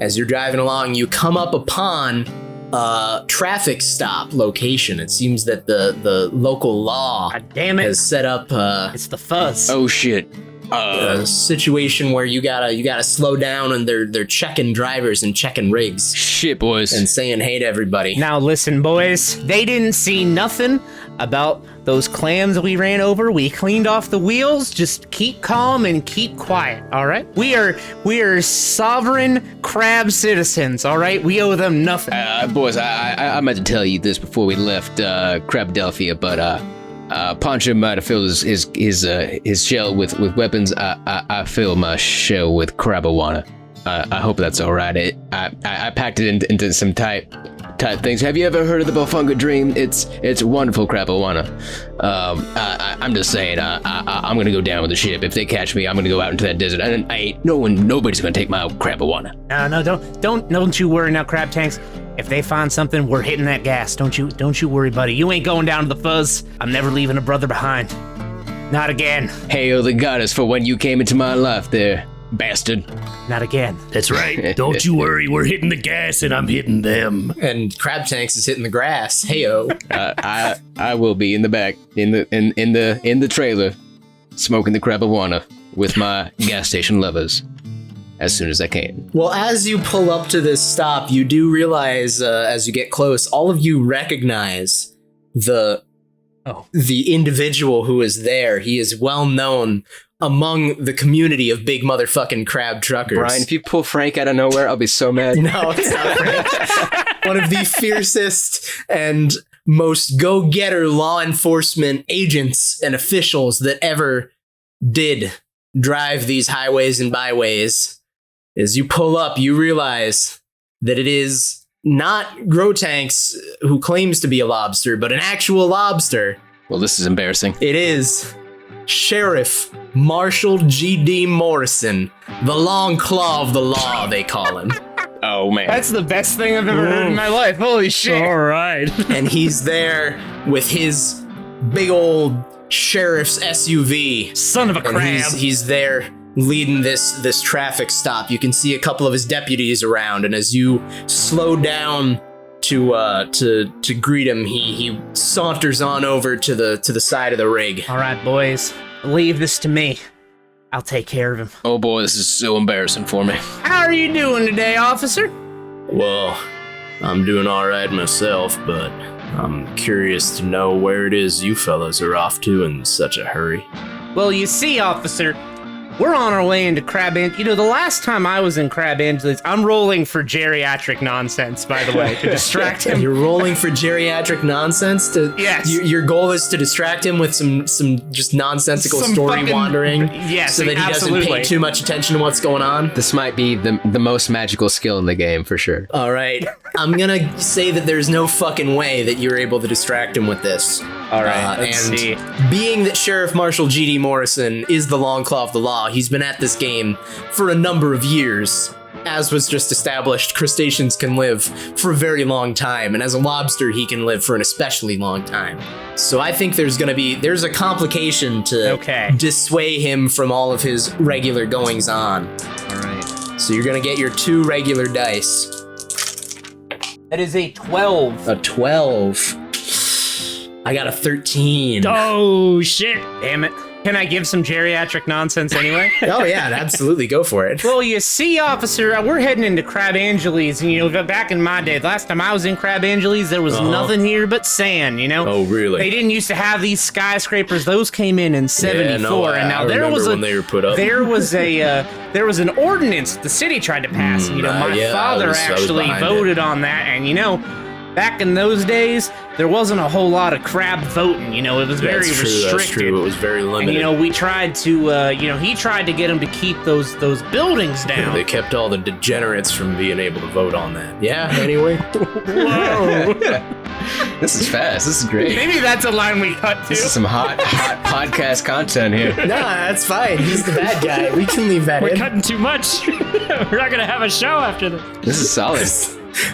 as you're driving along, you come up upon a traffic stop location. It seems that the local law God damn it. has set up It's the fuzz. Oh shit. a situation where you gotta slow down, and they're checking drivers and checking rigs Shit, boys. and saying hey to everybody. Now listen, boys. They didn't see nothing about those clams we ran over. We cleaned off the wheels. Just keep calm and keep quiet, all right? We are sovereign crab citizens, all right? We owe them nothing. Boys, I meant to tell you this before we left Crabdelphia, but Poncho might have filled his shell with weapons. I filled my shell with crabawana. I hope that's all right. I packed it into some tight things. Have you ever heard of the Bofunga Dream? It's wonderful crabawana. I'm just saying. I'm gonna go down with the ship. If they catch me, I'm gonna go out into that desert, and nobody's gonna take my crabawana. No, don't you worry now, Crab Tanks. If they find something, we're hitting that gas. Don't you worry, buddy. You ain't going down to the fuzz. I'm never leaving a brother behind. Not again. Hail the goddess for when you came into my life, there, bastard. Not again. That's right. Don't you worry, we're hitting the gas and I'm hitting them. And Crab Tanks is hitting the grass. Heyo. I will be in the back in the trailer, smoking the crabawana with my gas station lovers as soon as I can. Well, as you pull up to this stop, you do realize as you get close, all of you recognize the individual who is there. He is well known among the community of Big Motherfucking Crab Truckers. Brian, if you pull Frank out of nowhere, I'll be so mad. No, it's not Frank. One of the fiercest and most go-getter law enforcement agents and officials that ever did drive these highways and byways. As you pull up, you realize that it is not Grotanks who claims to be a lobster, but an actual lobster. Well, this is embarrassing. It is Sheriff Marshall G.D. Morrison, the long claw of the law, they call him. Oh, man. That's the best thing I've ever heard in my life. Holy shit. All right. And he's there with his big old sheriff's SUV. Son of a And crab. he's there leading this traffic stop. You can see a couple of his deputies around, and as you slow down to greet him, he saunters on over to the side of the rig. All right, boys. Leave this to me. I'll take care of him. Oh, boy, this is so embarrassing for me. How are you doing today, officer? Well, I'm doing all right myself, but I'm curious to know where it is you fellas are off to in such a hurry. Well, you see, officer, we're on our way into Crab Angeles. You know, the last time I was in Crab Angeles, I'm rolling for geriatric nonsense, by the way, to distract him. You're rolling for geriatric nonsense to Yes. Your goal is to distract him with some just nonsensical Some story fucking- wandering. Yes, so that he absolutely. doesn't pay too much attention to what's going on. This might be the most magical skill in the game, for sure. All right, I'm gonna say that there's no fucking way that you're able to distract him with this. All right, let's and see. being that Sheriff Marshall G.D. Morrison is the long claw of the law, he's been at this game for a number of years. As was just established, crustaceans can live for a very long time, and as a lobster, he can live for an especially long time. So I think there's a complication to dissuade him from all of his regular goings on. All right. So you're gonna get your 2 regular dice. That is a 12. A 12. I got a 13. Oh, shit. Damn it. Can I give some geriatric nonsense anyway? Oh yeah, absolutely, go for it. Well, you see, officer, we're heading into Crab Angeles, and back in my day, last time I was in Crab Angeles, there was nothing here but sand, Oh, really? They didn't used to have these skyscrapers; those came in '74, and now there was when they were put up. there was an ordinance the city tried to pass. My father actually voted on that, and back in those days, there wasn't a whole lot of crab voting. It was very restricted. That's true. It was very limited. And, we tried to, he tried to get them to keep those buildings down. They kept all the degenerates from being able to vote on that. Yeah, anyway. Whoa. This is fast. This is great. Maybe that's a line we cut to. This is some hot podcast content here. Nah, that's fine. He's the bad guy. We can leave that We're in. cutting too much. We're not going to have a show after this. This is solid.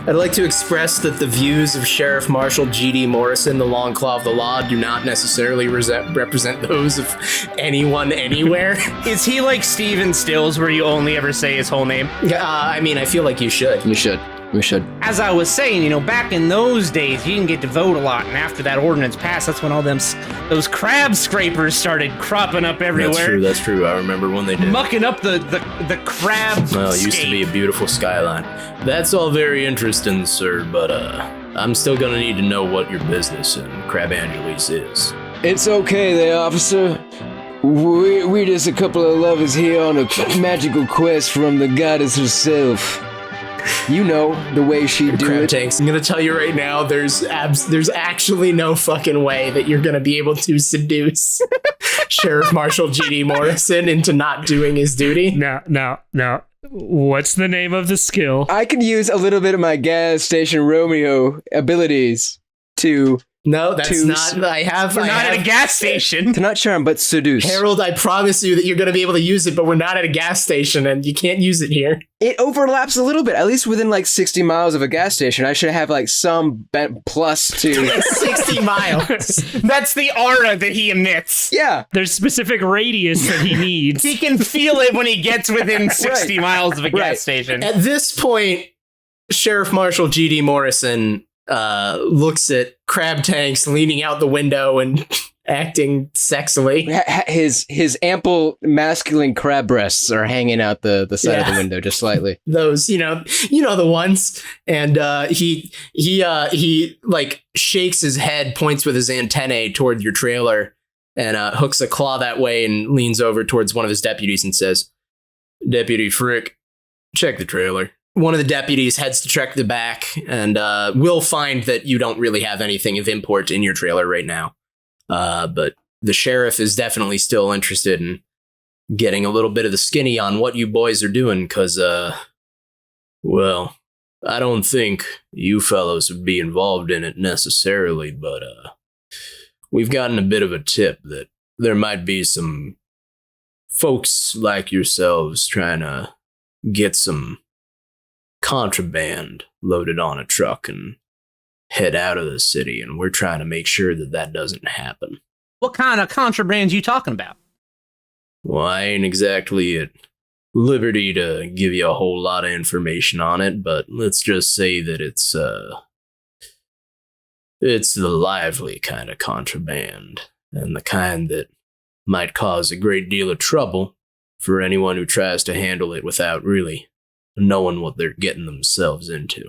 I'd like to express that the views of Sheriff Marshal G.D. Morrison, the Long Claw of the Law, do not necessarily represent those of anyone anywhere. Is he like Steven Stills, where you only ever say his whole name? I feel like you should. We should. As I was saying, back in those days, you didn't get to vote a lot, and after that ordinance passed, that's when all those crab scrapers started cropping up everywhere. That's true. I remember when they did. Mucking up the crab Well, it used to be a beautiful skyline. That's all very interesting, sir, but I'm still gonna need to know what your business in Crab Angeles is. It's okay there, officer. We're just a couple of lovers here on a magical quest from the goddess herself. You know the way she do Crab it. tanks. I'm gonna tell you right now, there's actually no fucking way that you're gonna be able to seduce Sheriff Marshal G.D. Morrison into not doing his duty. No. What's the name of the skill? I can use a little bit of my gas station Romeo abilities to No, that's not. We're not at a gas station. not charm, but seduce. Harold, I promise you that you're gonna be able to use it, but we're not at a gas station, and you can't use it here. It overlaps a little bit. At least within like 60 miles of a gas station, I should have like some plus to 60 miles. That's the aura that he emits. Yeah. There's specific radius that he needs. He can feel it when he gets within 60 miles of a gas station. At this point, Sheriff Marshal G.D. Morrison looks at crab tanks leaning out the window and acting sexily. His ample masculine crab breasts are hanging out the side of the window just slightly. Those, you know the ones. And he like shakes his head, points with his antennae toward your trailer, and hooks a claw that way and leans over towards one of his deputies and says, "Deputy Frick, check the trailer." One of the deputies heads to check the back and will find that you don't really have anything of import in your trailer right now. But the sheriff is definitely still interested in getting a little bit of the skinny on what you boys are doing, because, well, I don't think you fellows would be involved in it necessarily, but we've gotten a bit of a tip that there might be some folks like yourselves trying to get some contraband loaded on a truck and head out of the city, and we're trying to make sure that that doesn't happen. What kind of contraband you talking about? Well, I ain't exactly at liberty to give you a whole lot of information on it, but let's just say that it's the lively kind of contraband, and the kind that might cause a great deal of trouble for anyone who tries to handle it without really knowing what they're getting themselves into.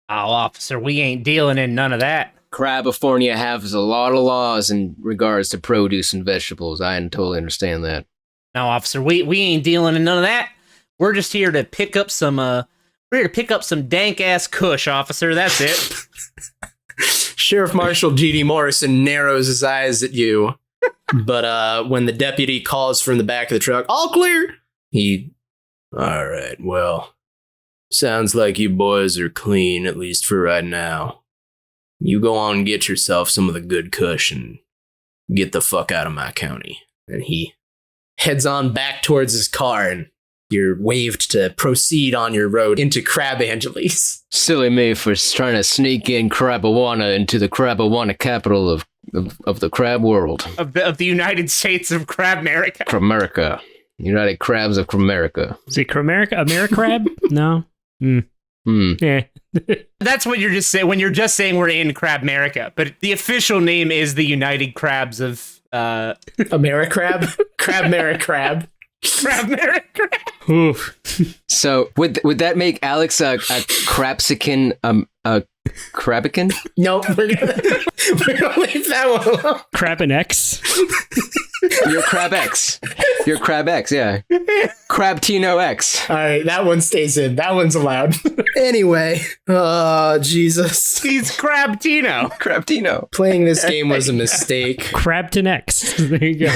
Oh, officer, we ain't dealing in none of that. California has a lot of laws in regards to produce and vegetables. I totally understand that. No, officer, we ain't dealing in none of that. We're just here to pick up some dank ass kush, officer. That's it. Sheriff Marshal G.D. Morrison narrows his eyes at you, but when the deputy calls from the back of the truck, "All clear," all right, well, sounds like you boys are clean, at least for right now. You go on and get yourself some of the good kush and get the fuck out of my county. And he heads on back towards his car, and you're waved to proceed on your road into Crab Angeles. Silly me for trying to sneak in Crabawana into the Crabawana capital of the crab world. Of the United States of Crabmerica. Cramerica. United Crabs of Cramerica. Is it Cramerica? Americrab? No. Yeah. That's what you're just saying when you're just saying we're in Crabmerica, but the official name is the United Crabs of Americrab? Crab Mary Crab. Crab Mary Crab. Oof. So would that make Alex a crapsican, a crabican? No, we're gonna leave that one alone. Crab and X. You're Crab X. You're Crab X, yeah. Crabtino X. All right, that one stays in. That one's allowed. Anyway, Jesus. He's Crabtino. Crabtino. Playing this game was a mistake. Crabton X. There you go.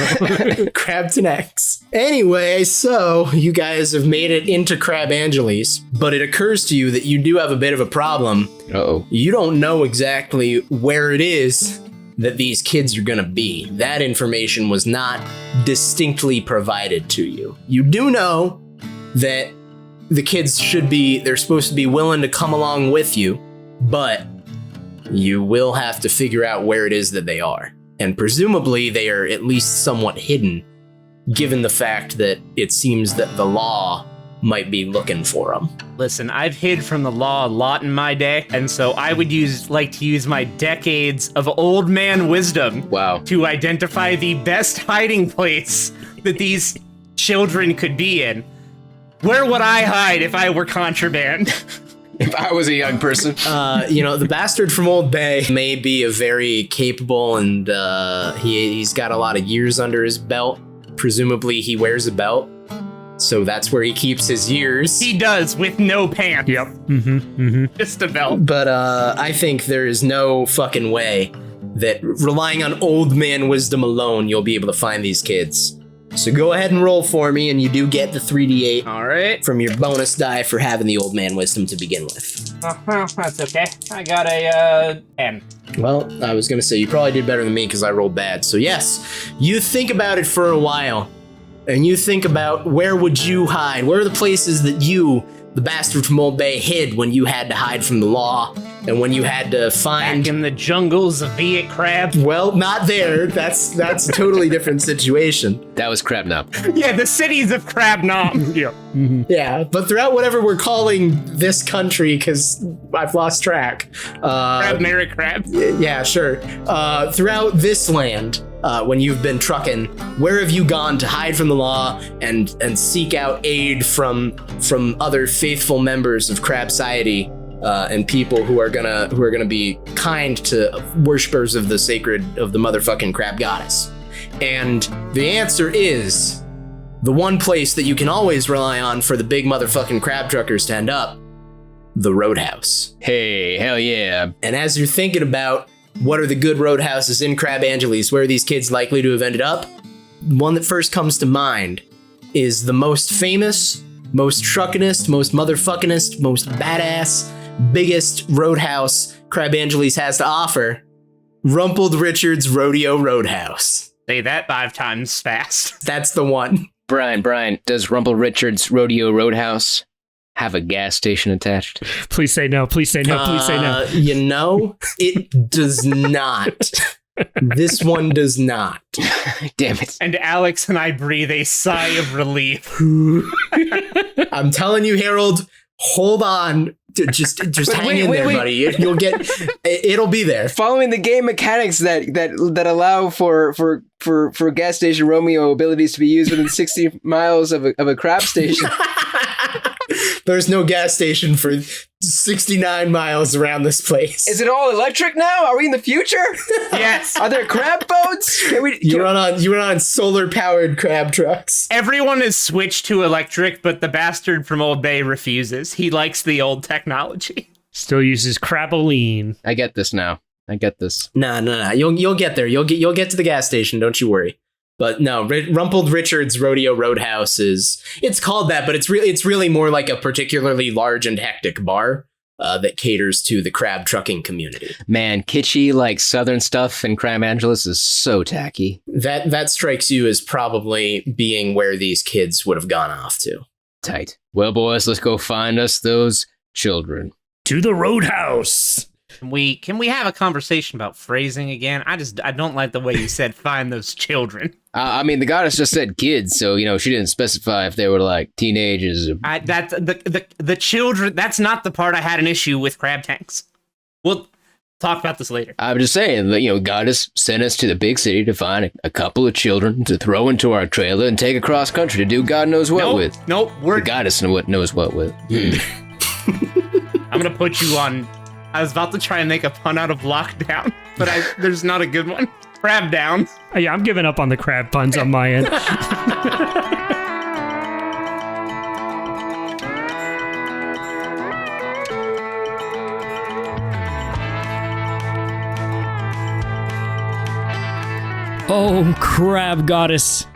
Crabton X. Anyway, so you guys have made it into Crab Angeles, but it occurs to you that you do have a bit of a problem. Uh-oh. You don't know exactly where it is that these kids are gonna be. That information was not distinctly provided to you. You do know that the kids they're supposed to be willing to come along with you, but you will have to figure out where it is that they are. And presumably they are at least somewhat hidden, given the fact that it seems that the law might be looking for them. Listen, I've hid from the law a lot in my day, and so I would like to use my decades of old man wisdom Wow. to identify the best hiding place that these children could be in. Where would I hide if I were contraband? If I was a young person. The bastard from Old Bay may be a very capable and he's got a lot of years under his belt. Presumably he wears a belt. So that's where he keeps his years. He does, with no pants. Yep. Just a belt. But I think there is no fucking way that relying on old man wisdom alone, you'll be able to find these kids. So go ahead and roll for me, and you do get the 3d8 All right. from your bonus die for having the old man wisdom to begin with. That's okay. I got a 10. Well, I was going to say, you probably did better than me because I rolled bad. So yes, you think about it for a while. And you think about where would you hide? Where are the places that you, the bastard from Old Bay, hid when you had to hide from the law and when you had to find... Back in the jungles of Viet Crab. Well, not there. That's a totally different situation. That was Crab Knob. Yeah, the cities of Crab Nom. Yep. Yeah, but throughout whatever we're calling this country, because I've lost track. Crab Mary Crab. Yeah, sure. Throughout this land, when you've been trucking, where have you gone to hide from the law and seek out aid from other faithful members of Crab Society and people who are gonna be kind to worshippers of the motherfucking crab goddess? And the answer is the one place that you can always rely on for the big motherfucking crab truckers to end up: the Roadhouse. Hey, hell yeah. And as you're thinking about what are the good roadhouses in Crab Angeles, where are these kids likely to have ended up, one that first comes to mind is the most famous, most truckinest, most motherfuckinest, most badass, biggest roadhouse Crab Angeles has to offer: Rumpled Richard's Rodeo Roadhouse. Say that 5 times fast. That's the one. Brian, does Rumple Richard's Rodeo Roadhouse have a gas station attached? Please say no. Please say no. Please say no. It does not. This one does not. Damn it. And Alex and I breathe a sigh of relief. I'm telling you, Harold, hold on. Just hang in there, buddy. You'll get. It'll be there. Following the game mechanics that allow for gas station Romeo abilities to be used within 60 miles of a crab station. There's no gas station for 69 miles around this place. Is it all electric now? Are we in the future? Yes. Are there crab boats? You run on solar powered crab trucks. Everyone is switched to electric, but the bastard from Old Bay refuses. He likes the old technology. Still uses craboline. I get this now. I get this. No. You'll get there. You'll get to the gas station. Don't you worry. But no, Rumpled Richard's Rodeo Roadhouse it's called that, but it's really more like a particularly large and hectic bar that caters to the crab trucking community. Man, kitschy like southern stuff in Crab Angeles is so tacky. That strikes you as probably being where these kids would have gone off to. Tight. Well, boys, let's go find us those children. To the Roadhouse. Can we have a conversation about phrasing again? I don't like the way you said find those children. I mean, the goddess just said kids, so she didn't specify if they were like teenagers. That's the children. That's not the part I had an issue with crab tanks. Well, talk about this later. I'm just saying that, God has sent us to the big city to find a couple of children to throw into our trailer and take across country to do God knows what with. Nope, The goddess knows what with. I'm gonna put you on. I was about to try and make a pun out of lockdown, but there's not a good one. Crab down. Yeah, I'm giving up on the crab puns on my end. Oh, crab goddess,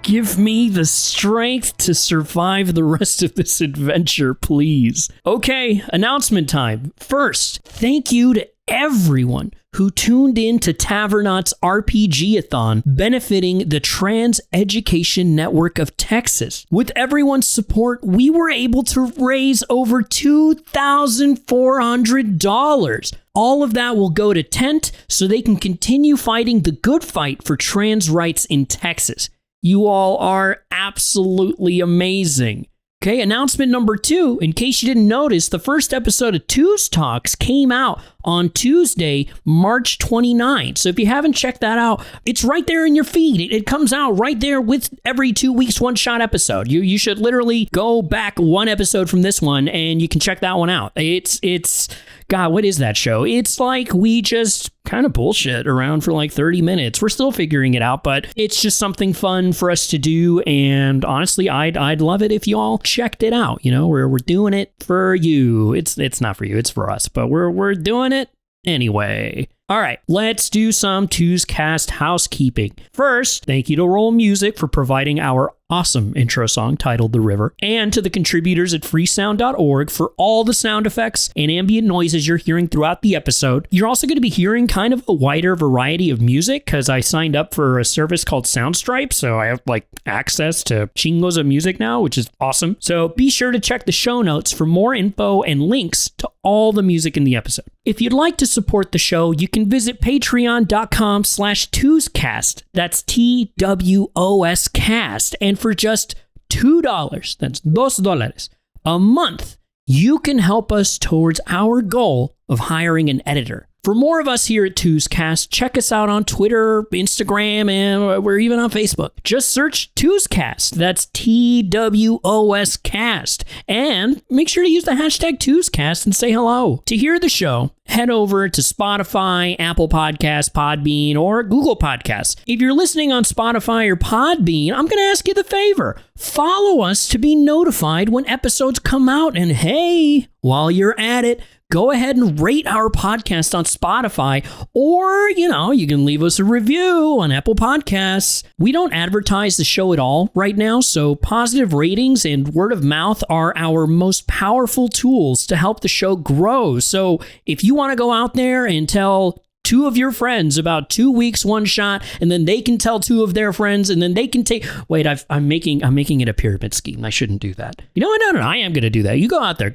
give me the strength to survive the rest of this adventure, please. Okay, announcement time. First, thank you to everyone who tuned in to Tavernaut's RPG-a-thon benefiting the Trans Education Network of Texas. With everyone's support, we were able to raise over $2,400. All of that will go to Tent so they can continue fighting the good fight for trans rights in Texas. You all are absolutely amazing. Okay, announcement number 2. In case you didn't notice, the first episode of Tues Talks came out on Tuesday, March 29th. So if you haven't checked that out, it's right there in your feed. It comes out right there with every 2 weeks one-shot episode. You should literally go back one episode from this one and you can check that one out. It's God, what is that show? It's like we just kind of bullshit around for like 30 minutes. We're still figuring it out, but it's just something fun for us to do. And honestly, I'd love it if you all checked it out. We're doing it for you. It's not for you, it's for us, but we're doing it anyway. All right, let's do some Tuescast housekeeping. First, thank you to rolemusic for providing our awesome intro song titled The River, and to the contributors at freesound.org for all the sound effects and ambient noises you're hearing throughout the episode. You're also going to be hearing kind of a wider variety of music because I signed up for a service called Soundstripe, so I have access to chingos of music now, which is awesome. So be sure to check the show notes for more info and links to all the music in the episode. If you'd like to support the show, you can visit patreon.com/Tuescast. That's TWOS cast. And for just $2, that's $2 a month, you can help us towards our goal of hiring an editor. For more of us here at Tuescast, check us out on Twitter, Instagram, and we're even on Facebook. Just search Tuescast. That's TWOS cast. And make sure to use the hashtag Tuescast and say hello. To hear the show, head over to Spotify, Apple Podcasts, Podbean, or Google Podcasts. If you're listening on Spotify or Podbean, I'm going to ask you the favor. Follow us to be notified when episodes come out. And hey, while you're at it, go ahead and rate our podcast on Spotify, or, you can leave us a review on Apple Podcasts. We don't advertise the show at all right now, so positive ratings and word of mouth are our most powerful tools to help the show grow. So if you want to go out there and tell 2 of your friends about 2 weeks one shot, and then they can tell 2 of their friends, and then they can take. Wait, I'm making it a pyramid scheme. I shouldn't do that. You know what? No, I am going to do that. You go out there.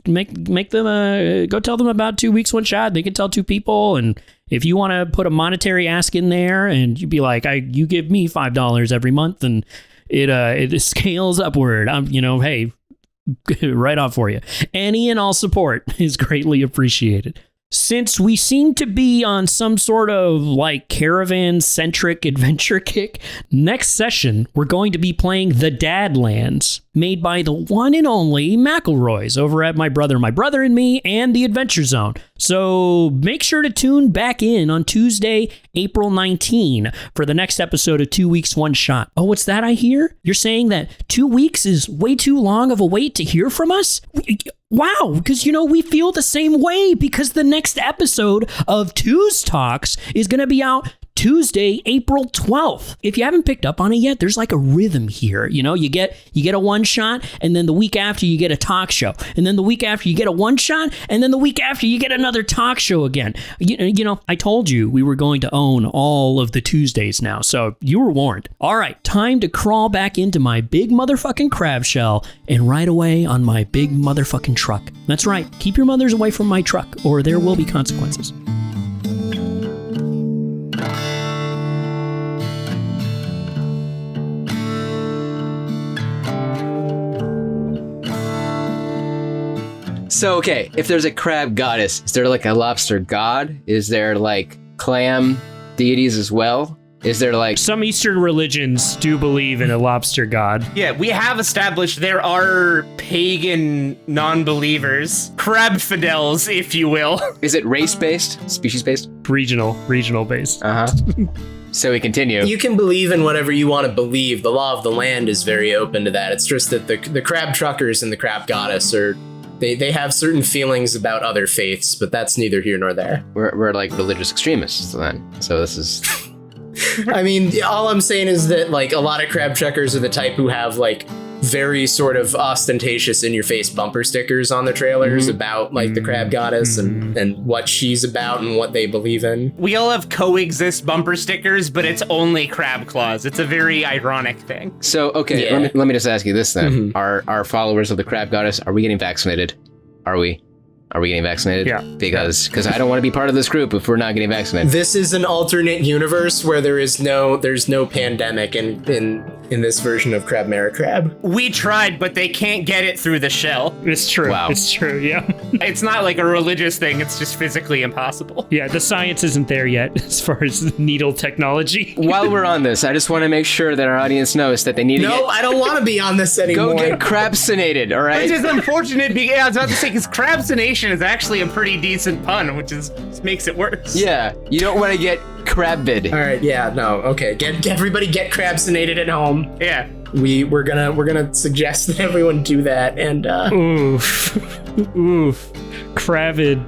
Make them. Go tell them about 2 weeks one shot. They can tell 2 people, and if you want to put a monetary ask in there, and you'd be like, you give me $5 every month, and it scales upward. Hey, right off for you. Any and all support is greatly appreciated. Since we seem to be on some sort of caravan-centric adventure kick, next session we're going to be playing The Dadlands, made by the one and only McElroys over at My Brother and Me and The Adventure Zone. So make sure to tune back in on Tuesday, April 19 for the next episode of 2 Weeks One Shot. Oh, what's that I hear? You're saying that 2 weeks is way too long of a wait to hear from us? Wow, because we feel the same way, because the next episode of Tues Talks is going to be out Tuesday, April 12th. If you haven't picked up on it yet, there's a rhythm here. You get a one shot, and then the week after you get a talk show, and then the week after you get a one shot, and then the week after you get another talk show again. I told you we were going to own all of the Tuesdays now, so you were warned. All right, time to crawl back into my big motherfucking crab shell and ride away on my big motherfucking truck. That's right, keep your mothers away from my truck, or there will be consequences. So, okay, if there's a crab goddess, is there like a lobster god? Is there like clam deities as well? Is there like... Some Eastern religions do believe in a lobster god. Yeah, we have established there are pagan non-believers, crab fidels, if you will. Is it race-based? Species-based? Regional based. Uh-huh. So we continue. You can believe in whatever you want to believe. The law of the land is very open to that. It's just that the crab truckers and the crab goddess are... They have certain feelings about other faiths, but that's neither here nor there. We're like religious extremists then. So this is... I mean, all I'm saying is that, like, a lot of crab truckers are the type who have, like, very sort of ostentatious in-your-face bumper stickers on the trailers about, like, the crab goddess and what she's about and what they believe in. We all have coexist bumper stickers, but it's only crab claws. It's a very ironic thing. So, okay, Yeah. let me just ask you this then. Are followers of the crab goddess, are we getting vaccinated? Are we getting vaccinated? Yeah. Because I don't want to be part of this group if we're not getting vaccinated. This is an alternate universe where there's no pandemic in this version of Crab Mara Crab. We tried, but they can't get it through the shell. It's true. Wow. It's true, yeah. It's not like a religious thing, it's just physically impossible. Yeah, the science isn't there yet as far as needle technology. While we're on this, I just want to make sure that our audience knows that they need to No, I don't want to be on this go anymore. get crabsinated, all right? Which is unfortunate because I was about to say, because crabsination is actually a pretty decent pun, which makes it worse. Yeah, you don't want to get crabvid. All right, yeah, no, okay. Get everybody get crabsinated at home. Yeah. We're gonna suggest that everyone do that, and Oof. Cravid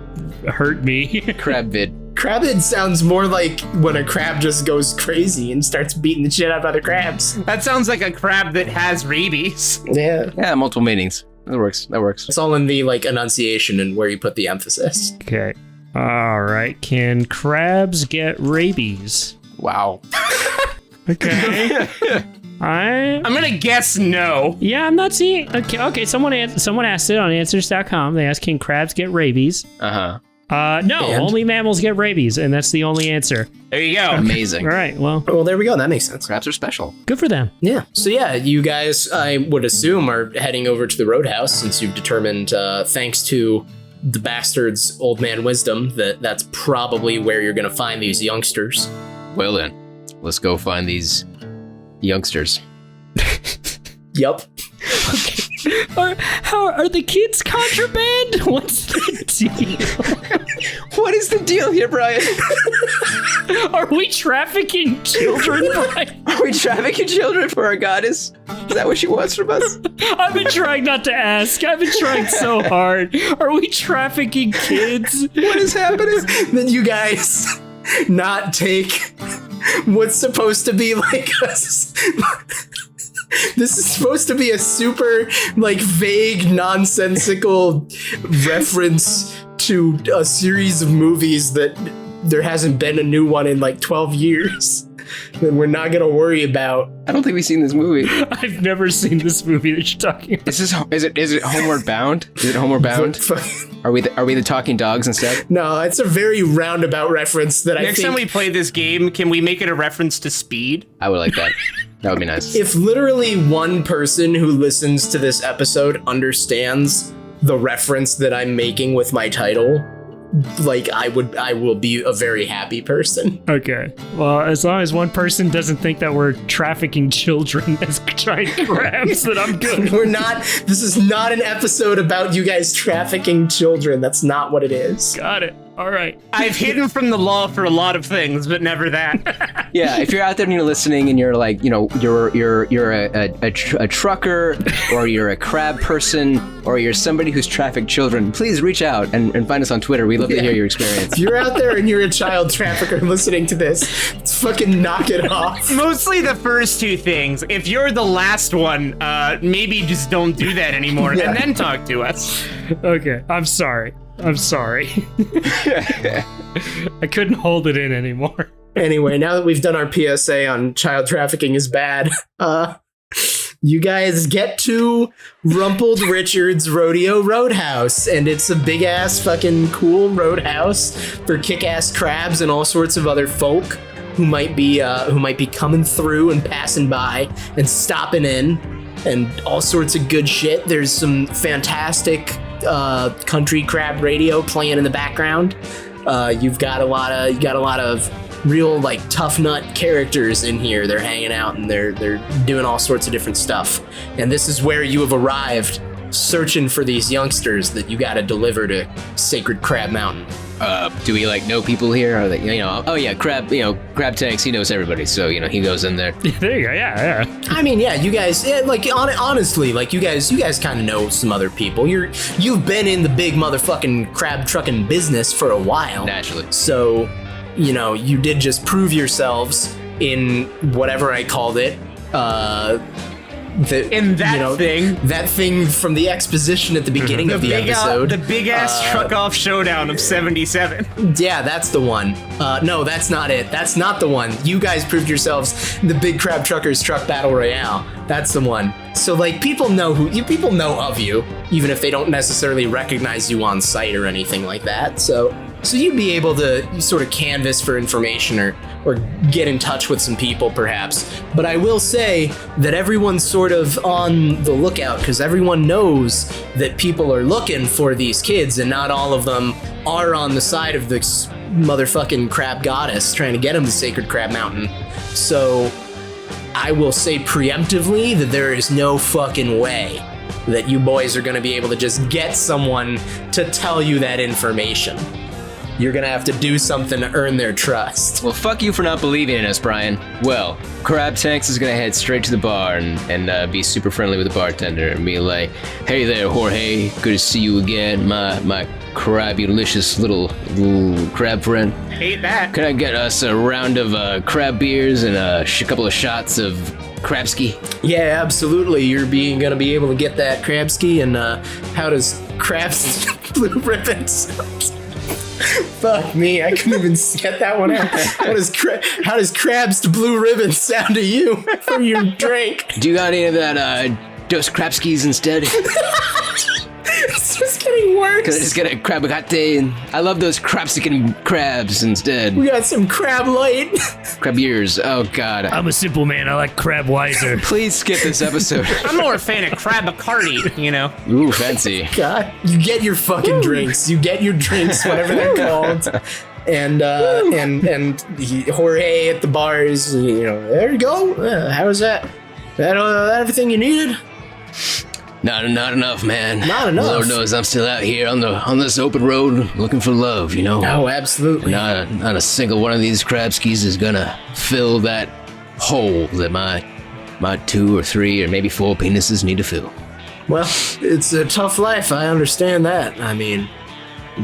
hurt me. Crabvid. Crabid sounds more like when a crab just goes crazy and starts beating the shit out of other crabs. That sounds like a crab that has rabies. Yeah. Yeah, multiple meanings. That works. It's all in the, like, enunciation and where you put the emphasis. Okay. All right. Can crabs get rabies? Wow. Okay. I'm gonna guess no. Yeah, I'm not seeing. Okay. Someone asked it on Answers.com. They asked, "Can crabs get rabies?" Uh-huh. No. And? Only mammals get rabies, and that's the only answer. There you go. Amazing. All right. Well, There we go. That makes sense. Crabs are special. good for them. Yeah. So yeah, you guys, I would assume, are heading over to the Roadhouse since you've determined, thanks to the bastard's old man wisdom, that's probably where you're gonna find these youngsters. Well then, let's go find these youngsters. Yup. Are the kids contraband? What's the deal? What is the deal here, Brian? Are we trafficking children, Brian? Are we trafficking children for our goddess? Is that what she wants from us? I've been trying not to ask. I've been trying so hard. Are we trafficking kids? What is happening? Then you guys not take what's supposed to be like this is supposed to be a super, like, vague, nonsensical reference to a series of movies that there hasn't been a new one in, like, 12 years. That we're not gonna worry about. I don't think we've seen this movie. I've never seen this movie that you're talking about. Is it Homeward Bound? Is it Homeward Bound? Are we the talking dogs instead? No, it's a very roundabout reference that Next time we play this game, can we make it a reference to Speed? I would like that. That would be nice. If literally one person who listens to this episode understands the reference that I'm making with my title, like, I will be a very happy person. Okay. Well, as long as one person doesn't think that we're trafficking children as giant crabs, then I'm good. This is not an episode about you guys trafficking children. That's not what it is. Got it. All right. I've hidden from the law for a lot of things, but never that. Yeah, if you're out there and you're listening and you're like, you know, you're a trucker, or you're a crab person, or you're somebody who's trafficked children, please reach out and find us on Twitter. We'd love to hear your experience. If you're out there and you're a child trafficker listening to this, let's fucking knock it off. Mostly the first two things. If you're the last one, maybe just don't do that anymore, Yeah. and then talk to us. Okay. I'm sorry. I couldn't hold it in anymore. Anyway, now that we've done our PSA on child trafficking is bad, you guys get to Rumpled Richard's Rodeo Roadhouse, and it's a big ass fucking cool roadhouse for kick-ass crabs and all sorts of other folk who might be coming through and passing by and stopping in, and all sorts of good shit. There's some fantastic country crab radio playing in the background. You've got a lot of real like tough nut characters in here. They're hanging out and they're doing all sorts of different stuff. And this is where you have arrived, searching for these youngsters that you got to deliver to Sacred Crab Mountain. Do we like know people here? Or oh yeah, Crab Tanks. He knows everybody, so he goes in there. There you go. Yeah. I mean, yeah, you guys, honestly, like you guys kind of know some other people. You've been in the big motherfucking crab trucking business for a while, Naturally. So, you did just prove yourselves in whatever I called it. That thing from the exposition at the beginning of the episode. The big ass truck off showdown of 77. Yeah, that's the one. No, that's not it. That's not the one. You guys proved yourselves in the Big Crab Truckers Truck Battle Royale. That's the one. So like people know of you, even if they don't necessarily recognize you on sight or anything like that. So you'd be able to sort of canvass for information or get in touch with some people perhaps. But I will say that everyone's sort of on the lookout because everyone knows that people are looking for these kids and not all of them are on the side of this motherfucking crab goddess trying to get them to Sacred Crab Mountain. So I will say preemptively that there is no fucking way that you boys are going to be able to just get someone to tell you that information. You're gonna have to do something to earn their trust. Well, fuck you for not believing in us, Brian. Well, Crab Tanks is gonna head straight to the bar and be super friendly with the bartender and be like, "Hey there, Jorge. Good to see you again, my crabulicious little crab friend. Hate that. Can I get us a round of crab beers and a couple of shots of crabski?" Yeah, absolutely. You're gonna be able to get that crabski. And how does crabs blue ribbons? Fuck me, I couldn't even get that one out. How does crabs to blue ribbons sound to you for your drink? Do you got any of that Dos Crabskis instead? It's just getting worse. Could I just get a crabagate? And I love those crabstican crabs instead. We got some crab light. Crab ears. Oh god. I'm a simple man. I like crab wiser. Please skip this episode. I'm more a fan of Crabacardi, Ooh, fancy. God, you get your fucking drinks. You get your drinks, whatever they're called. And Jorge at the bars. There you go. How's that? That everything you needed? Not enough, man. Not enough. Lord knows I'm still out here on this open road looking for love, Oh, absolutely. Not a single one of these crabskis is gonna fill that hole that my 2 or 3 or maybe 4 penises need to fill. Well, it's a tough life. I understand that. I mean,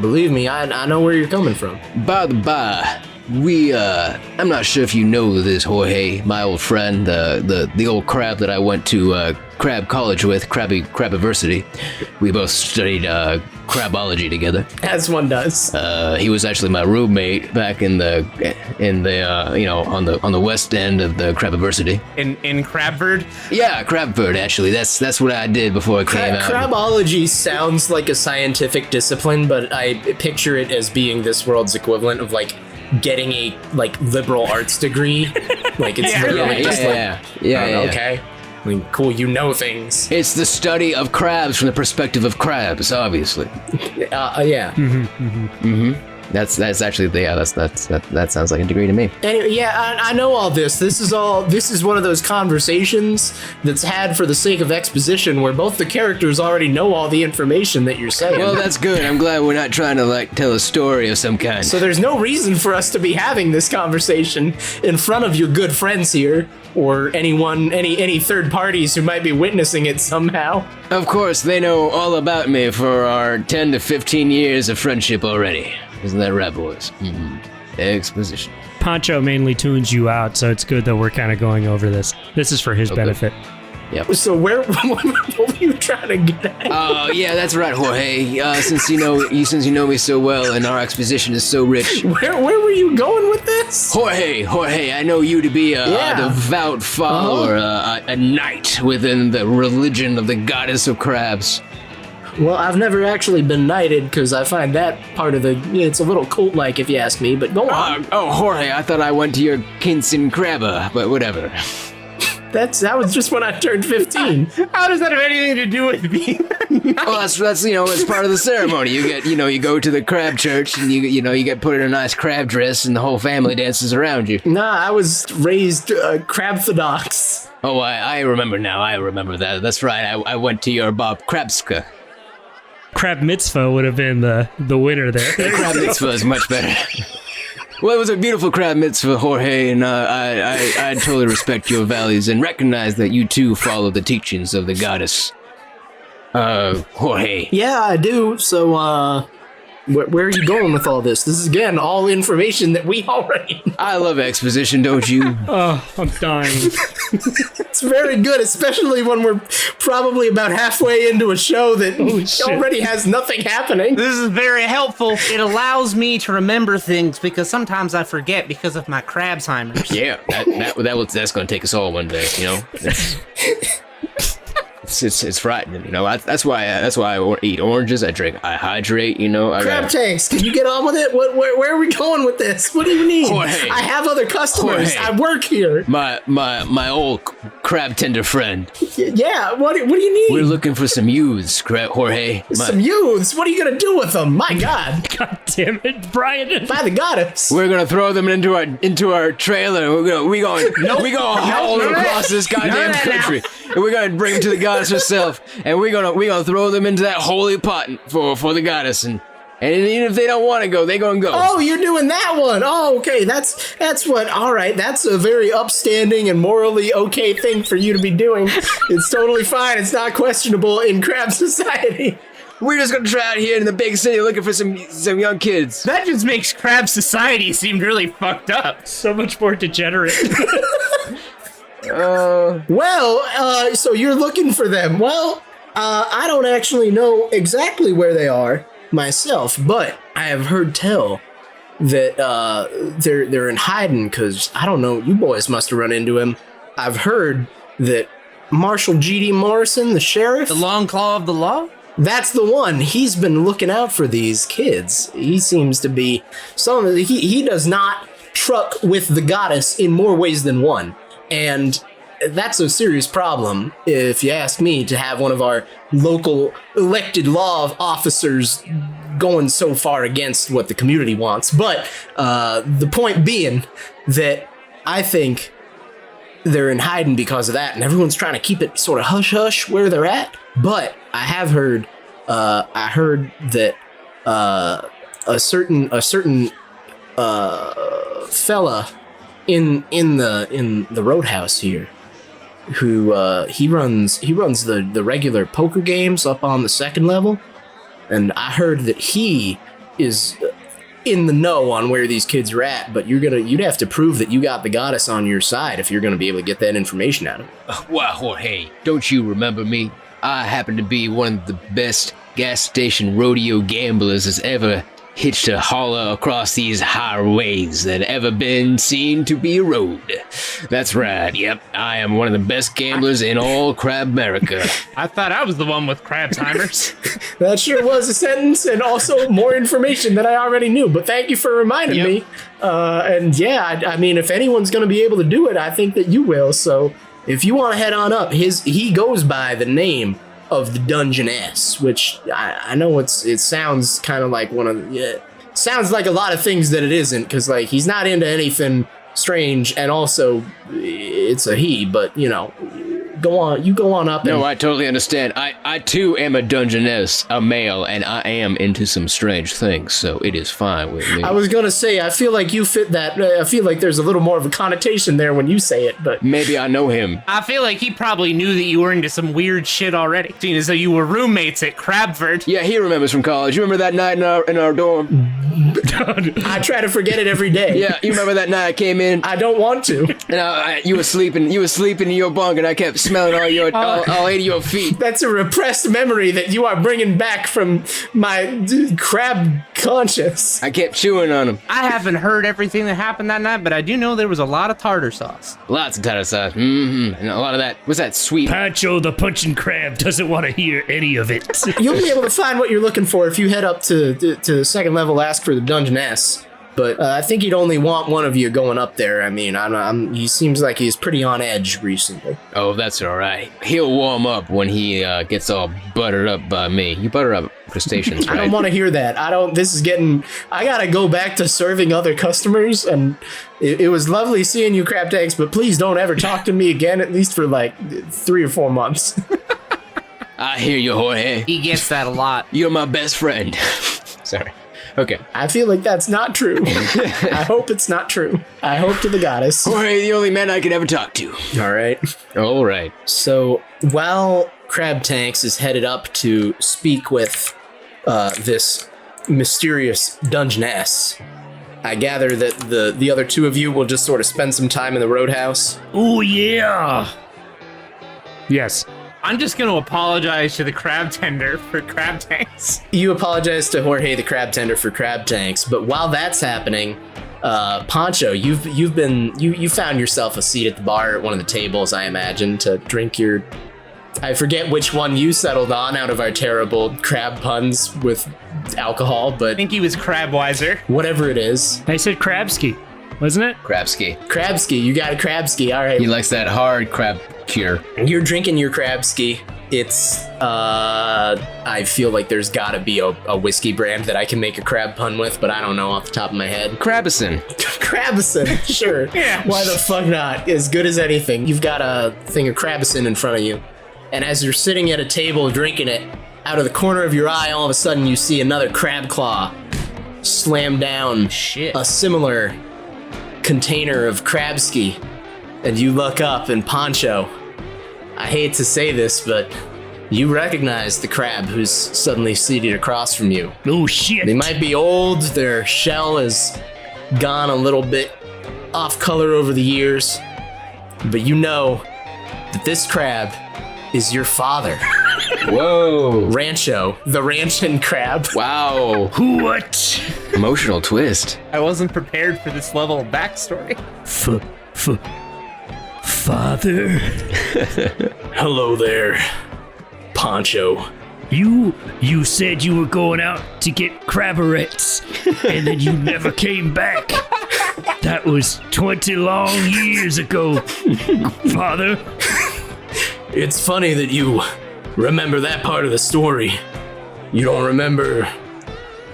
believe me, I know where you're coming from. By the by, I'm not sure if you know this, Jorge, my old friend, the old crab that I went to crab college with, Crabiversity. We both studied crabology together. As one does. He was actually my roommate back in the on the west end of the Crabiversity. In Crabford? Yeah, Crabford. Actually, that's what I did before I came out. Crabology sounds like a scientific discipline, but I picture it as being this world's equivalent of like getting a liberal arts degree. Like it's literally just okay. I mean, cool, things. It's the study of crabs from the perspective of crabs, obviously. Yeah. That's actually that sounds like a degree to me. Anyway, yeah, I know all this. This is one of those conversations that's had for the sake of exposition, where both the characters already know all the information that you're saying. Well, that's good. I'm glad we're not trying to tell a story of some kind. So there's no reason for us to be having this conversation in front of your good friends here, or any third parties who might be witnessing it somehow. Of course, they know all about me for our 10 to 15 years of friendship already. Isn't that right, boys? Exposition. Pancho mainly tunes you out, so it's good that we're kind of going over this. This is for his benefit. Yep. So what were you trying to get at? Oh, yeah, that's right, Jorge. Since you know me so well and our exposition is so rich. Where were you going with this? Jorge, I know you to be a devout follower, a knight within the religion of the goddess of crabs. Well, I've never actually been knighted because I find that part of it's a little cult-like if you ask me, but go on. Jorge, I thought I went to your Kinsen Crabba, but whatever. That was just when I turned 15. How does that have anything to do with me? Well, that's it's part of the ceremony. You get you go to the crab church and you get put in a nice crab dress and the whole family dances around you. Nah, I was raised crabthodox. Oh, I remember now. I remember that. That's right. I went to your Bob Krabska. Crab mitzvah would have been the winner there. Crab mitzvah is much better. Well, it was a beautiful crab mitzvah, Jorge, and I totally respect your values and recognize that you too follow the teachings of the goddess. Jorge. Yeah, I do. So, where are you going with all this? This is, again, all information that we already know. I love exposition, don't you? Oh, I'm dying. It's very good, especially when we're probably about halfway into a show that already has nothing happening. This is very helpful. It allows me to remember things because sometimes I forget because of my Crabsheimer's. Yeah, that's going to take us all one day, you know? It's frightening, you know. That's why I eat oranges. I hydrate, you know. Crab tanks, can you get on with it? Where are we going with this? What do you need? Jorge. I have other customers. Jorge. I work here. My old crab tender friend. Yeah. What do you need? We're looking for some youths, Jorge. Some youths. What are you gonna do with them? My God. God damn it, Brian. By the goddess. We're gonna throw them into our trailer. We going haul them across this goddamn country, and we're gonna bring them to the goddess herself, and we're gonna throw them into that holy pot for the goddess, and even if they don't want to go, they gonna go. Oh, you're doing that one. Oh, okay. That's what. All right. That's a very upstanding and morally okay thing for you to be doing. It's totally fine. It's not questionable in crab society. We're just gonna try out here in the big city looking for some young kids. That just makes crab society seem really fucked up. So much more degenerate. So you're looking for them. Well, I don't actually know exactly where they are myself, but I have heard tell that they're in hiding because, I don't know, you boys must have run into him. I've heard that Marshal G.D. Morrison, the sheriff... The long claw of the law? That's the one. He's been looking out for these kids. He seems to be... He does not truck with the goddess in more ways than one. And that's a serious problem, if you ask me, to have one of our local elected law officers going so far against what the community wants. But the point being that I think they're in hiding because of that, and everyone's trying to keep it sort of hush-hush where they're at. But I have heard, I heard that a certain fella in the roadhouse here, who he runs the regular poker games up on the second level, and I heard that he is in the know on where these kids are at, but you'd have to prove that you got the goddess on your side if you're gonna be able to get that information out of it. Wow, Jorge, don't you remember me? I happen to be one of the best gas station rodeo gamblers that's ever hitched a holler across these highways that ever been seen to be rode. That's right, yep, I am one of the best gamblers in all Crab America. I thought I was the one with Crabsheimer's. That sure was a sentence, and also more information that I already knew, but thank you for reminding me. And yeah, I mean, if anyone's going to be able to do it, I think that you will, so if you want to head on up, he goes by the name of the Dungeness, which I know it sounds kind of like sounds like a lot of things that it isn't, because like he's not into anything strange, and also it's a he, but you know, you go on up. No, I totally understand. I too am a Dungeness, a male, and I am into some strange things, so it is fine with me. I was gonna say, I feel like you fit that. I feel like there's a little more of a connotation there when you say it, but maybe I know him. I feel like he probably knew that you were into some weird shit already, seeing as though you were roommates at Crabford. Yeah, he remembers from college. You remember that night in our dorm? I try to forget it every day. Yeah, you remember that night I came in? I don't want to. And you were sleeping in your bunk, and I kept smelling all 8 of your feet. That's a repressed memory that you are bringing back from my crab conscience. I kept chewing on them. I haven't heard everything that happened that night, but I do know there was a lot of tartar sauce. Lots of tartar sauce. Mm-hmm. And a lot of that, what's that sweet? Pancho the punching crab doesn't want to hear any of it. You'll be able to find what you're looking for if you head up to second level, ask for the Dungeness. But I think he'd only want one of you going up there. I mean, he seems like he's pretty on edge recently. Oh, that's all right. He'll warm up when he gets all buttered up by me. You butter up crustaceans, right? I don't want to hear that. I gotta go back to serving other customers, and it was lovely seeing you, Crab Tanks, but please don't ever talk to me again, at least for like 3 or 4 months. I hear you, Jorge. He gets that a lot. You're my best friend. Sorry. Okay. I feel like that's not true. I hope it's not true. I hope to the goddess. Jorge, the only man I could ever talk to. All right. All right. So while Crab Tanks is headed up to speak with this mysterious Dungeness, I gather that the other two of you will just sort of spend some time in the roadhouse. Oh, yeah. Yes. I'm just going to apologize to the crab tender for Crab Tanks. You apologize to Jorge the Crab Tender for Crab Tanks, but while that's happening, Poncho, you found yourself a seat at the bar at one of the tables, I imagine, to drink your... I forget which one you settled on out of our terrible crab puns with alcohol, I but think he was crab wiser. whatever it is. I said Krabski, wasn't it? Krabski. Crabski, you got a Crabski, all right. He likes that hard crab cure. You're drinking your Crabski. It's, I feel like there's gotta be a whiskey brand that I can make a crab pun with, but I don't know off the top of my head. Crabison. Crabison, sure. Yeah. Why the fuck not? As good as anything. You've got a thing of Crabison in front of you. And as you're sitting at a table drinking it, out of the corner of your eye, all of a sudden you see another crab claw slam down Shit. a similar container of Crabski. And you look up and Poncho, I hate to say this, but you recognize the crab who's suddenly seated across from you. Oh, shit. They might be old, their shell has gone a little bit off color over the years, but you know that this crab is your father. Whoa. Rancho, the Ranchin crab. Wow. What? Emotional twist. I wasn't prepared for this level of backstory. Father? Hello there, Poncho. You said you were going out to get crabberettes, and then you never came back. That was 20 long years ago, Father. It's funny that you remember that part of the story. You don't remember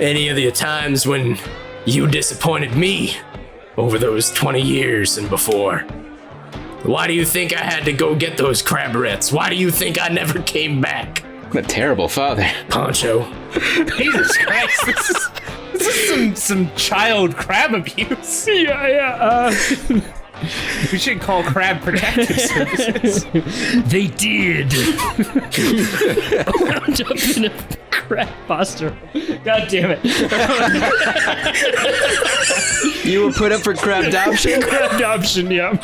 any of the times when you disappointed me over those 20 years and before. Why do you think I had to go get those crabberettes? Why do you think I never came back? What a terrible father. Poncho. Jesus Christ, this is some child crab abuse. Yeah. We should call Crab Protective Services. They did. Wound up in a crab foster. God damn it. You were put up for crab adoption? Crab adoption, yeah.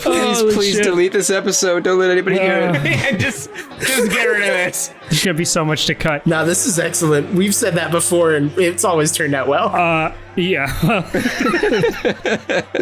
Please shit. delete this episode. Don't let anybody hear it. Yeah, just get rid of this. There's gonna be so much to cut. Now this is excellent. We've said that before and it's always turned out well. Yeah.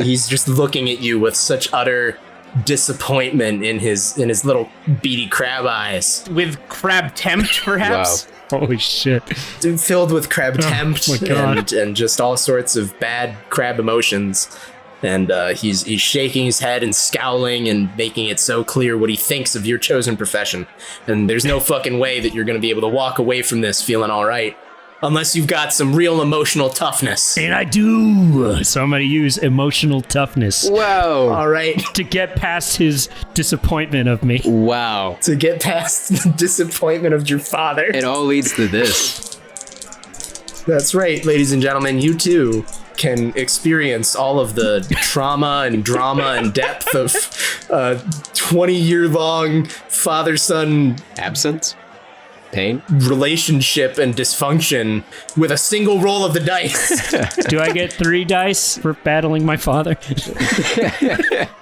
He's just looking at you with such utter disappointment in his little beady crab eyes. With crab tempt, perhaps? Wow. Holy shit. Filled with crab tempt my God. and just all sorts of bad crab emotions. And he's shaking his head and scowling and making it so clear what he thinks of your chosen profession. And there's no fucking way that you're going to be able to walk away from this feeling all right. Unless you've got some real emotional toughness. And I do. So I'm gonna use emotional toughness Whoa. All right. to get past his disappointment of me. Wow. To get past the disappointment of your father. It all leads to this. That's right, ladies and gentlemen. You too can experience all of the trauma and drama and depth of 20-year-long father-son Absence? Pain? relationship and dysfunction with a single roll of the dice. Do I get 3 dice for battling my father?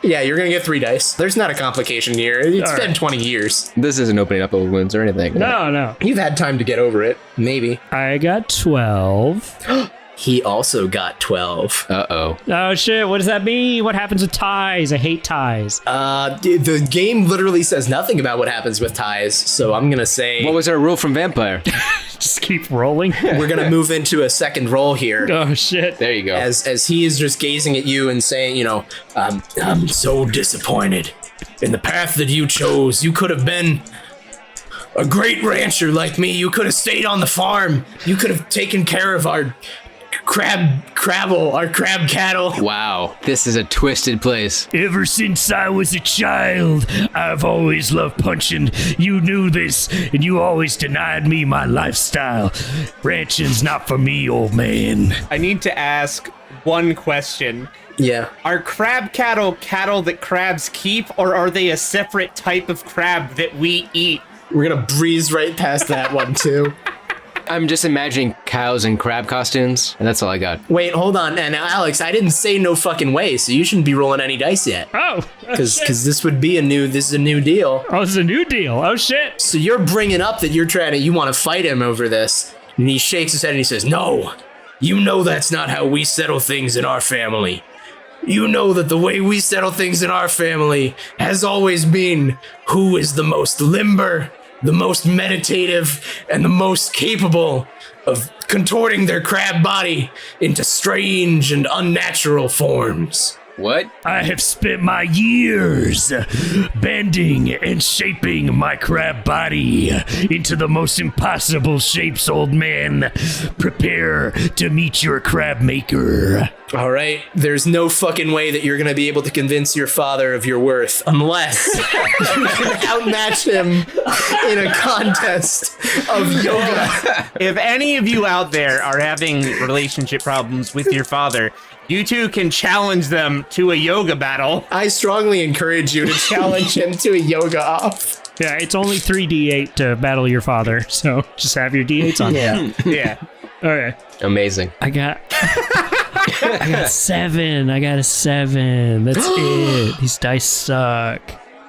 Yeah, you're gonna get 3 dice. There's not a complication here. It's All been right. 20 years. This isn't opening up old wounds or anything. No. You've had time to get over it. Maybe. I got 12. He also got 12. Uh-oh. Oh shit, what does that mean? What happens with ties? I hate ties. The game literally says nothing about what happens with ties, so I'm gonna say What was our rule from Vampire? Just keep rolling. we're gonna move into a second roll here. Oh shit. There you go. As he is just gazing at you and saying, I'm so disappointed in the path that you chose. You could have been a great rancher like me. You could have stayed on the farm. You could have taken care of our crab cattle. Wow, this is a twisted place. Ever since I was a child, I've always loved punching. You knew this, and you always denied me my lifestyle. Ranching's not for me, old man. I need to ask one question. Yeah. Are crab cattle that crabs keep, or are they a separate type of crab that we eat? We're gonna breeze right past that one too. I'm just imagining cows in crab costumes, and that's all I got. Wait, hold on. And now, Alex, I didn't say no fucking way, so you shouldn't be rolling any dice yet. Oh, Because this would be this is a new deal. oh, it's a new deal. Oh shit. So you're bringing up that you want to fight him over this, and he shakes his head and he says, "No, you know that's not how we settle things in our family. You know that the way we settle things in our family has always been who is the most limber, the most meditative, and the most capable of contorting their crab body into strange and unnatural forms." What? I have spent my years bending and shaping my crab body into the most impossible shapes, old man. Prepare to meet your crab maker. All right, there's no fucking way that you're going to be able to convince your father of your worth unless you can outmatch him in a contest of yoga. If any of you out there are having relationship problems with your father, you two can challenge them to a yoga battle. I strongly encourage you to challenge him to a yoga off. Yeah, it's only 3d8 to battle your father, so just have your d8s on. Yeah. Yeah. Okay. Amazing. I got 7. I got a 7. That's it. These dice suck.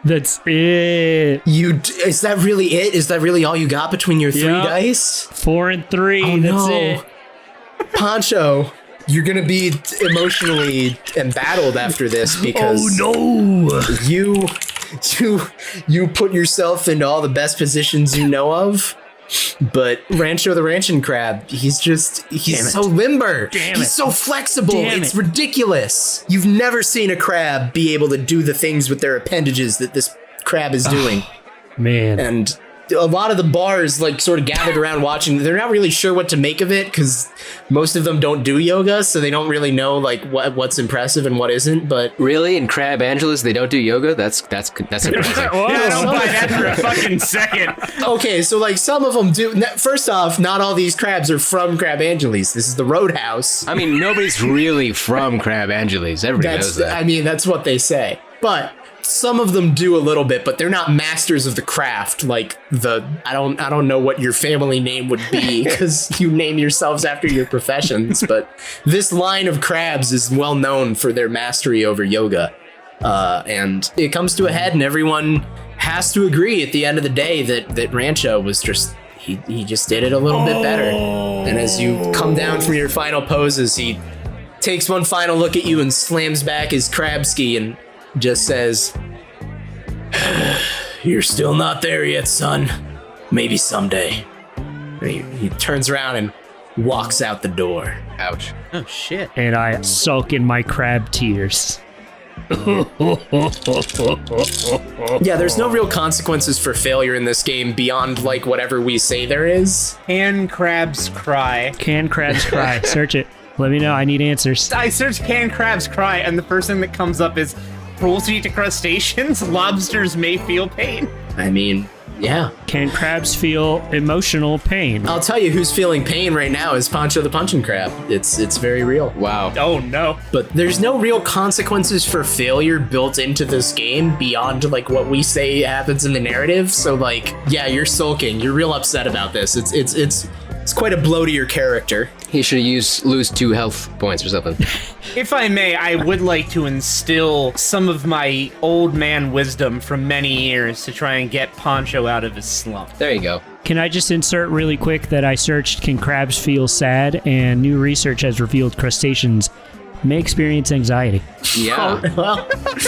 That's it. Is that really it? Is that really all you got between your 3 Yep. dice? 4 and 3. Oh, That's no. it. Poncho, you're going to be emotionally embattled after this because Oh no. you put yourself into all the best positions you know of. But Rancho the Ranchin' Crab, he's so limber. Damn He's it. so flexible. Damn It's it. ridiculous. You've never seen a crab be able to do the things with their appendages that this crab is doing. Man. And a lot of the bars sort of gathered around watching. They're not really sure what to make of it because most of them don't do yoga, so they don't really know what's impressive and what isn't. But Really? In Crab Angeles, they don't do yoga? That's impressive. Whoa. I don't buy that for a fucking second. okay, so some of them do. First off, not all these crabs are from Crab Angeles. This is the Roadhouse. I mean, nobody's really from Crab Angeles. Everybody knows that. I mean, that's what they say. But some of them do a little bit, but they're not masters of the craft. I don't know what your family name would be because you name yourselves after your professions. But this line of crabs is well known for their mastery over yoga. And it comes to a head, and everyone has to agree at the end of the day that Rancho was just he just did it a little bit better. And as you come down from your final poses, he takes one final look at you and slams back his crab ski and just says, "You're still not there yet, son. Maybe someday." And he turns around and walks out the door. Ouch. Oh, shit. And I sulk in my crab tears. Yeah, there's no real consequences for failure in this game beyond whatever we say there is. Can crabs cry? Can crabs cry? Search it. Let me know. I need answers. I search can crabs cry, and the first thing that comes up is cruelty to crustaceans. Lobsters may feel pain. I mean, yeah. Can crabs feel emotional pain? I'll tell you who's feeling pain right now is Poncho the Punchin' Crab. It's very real. Wow. Oh no. But there's no real consequences for failure built into this game beyond what we say happens in the narrative. So yeah, you're sulking. You're real upset about this. It's It's quite a blow to your character. He should lose 2 health points or something. If I may, I would like to instill some of my old man wisdom from many years to try and get Poncho out of his slump. There you go. Can I just insert really quick that I searched "Can crabs feel sad?" and new research has revealed crustaceans may experience anxiety. Yeah. Well,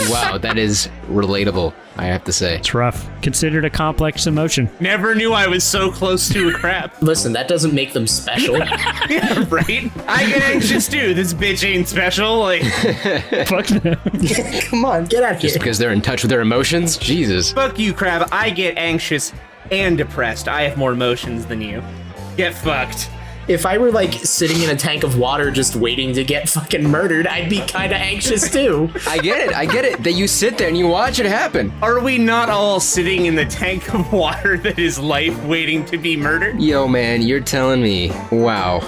Wow, that is relatable, I have to say. It's rough. Considered a complex emotion. Never knew I was so close to a crab. listen, that doesn't make them special. Yeah, right? I get anxious too. This bitch ain't special. Like, Fuck them. Come on, get out of here. Just because they're in touch with their emotions? Jesus. fuck you, crab. I get anxious and depressed. I have more emotions than you. Get fucked. If I were like sitting in a tank of water just waiting to get fucking murdered, I'd be kind of anxious too. I get it. That you sit there and you watch it happen. Are we not all sitting in the tank of water that is life waiting to be murdered? Yo, man, you're telling me. Wow.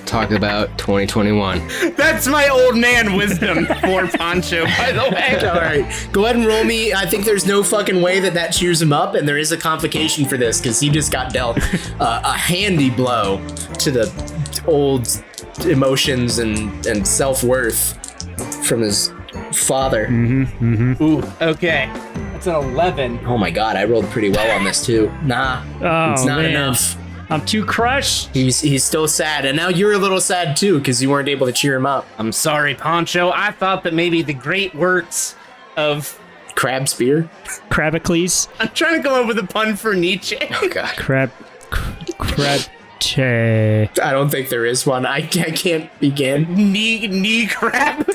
Talk about 2021. That's my old man wisdom for Poncho, by the way. All right, go ahead and roll me. I think there's no fucking way that cheers him up, and there is a complication for this because he just got dealt a handy blow to the old emotions and self-worth from his father. Ooh, okay. That's an 11. Oh my god, I rolled pretty well on this too. Nah, Oh, it's not man. enough. I'm too crushed. He's still sad, and now you're a little sad too because you weren't able to cheer him up. I'm sorry, Poncho. I thought that maybe the great works of... Crab spear. Crabicles. I'm trying to come up with a pun for Nietzsche. Oh, God. Crab. Che. I don't think there is one. I can't begin. Knee crab?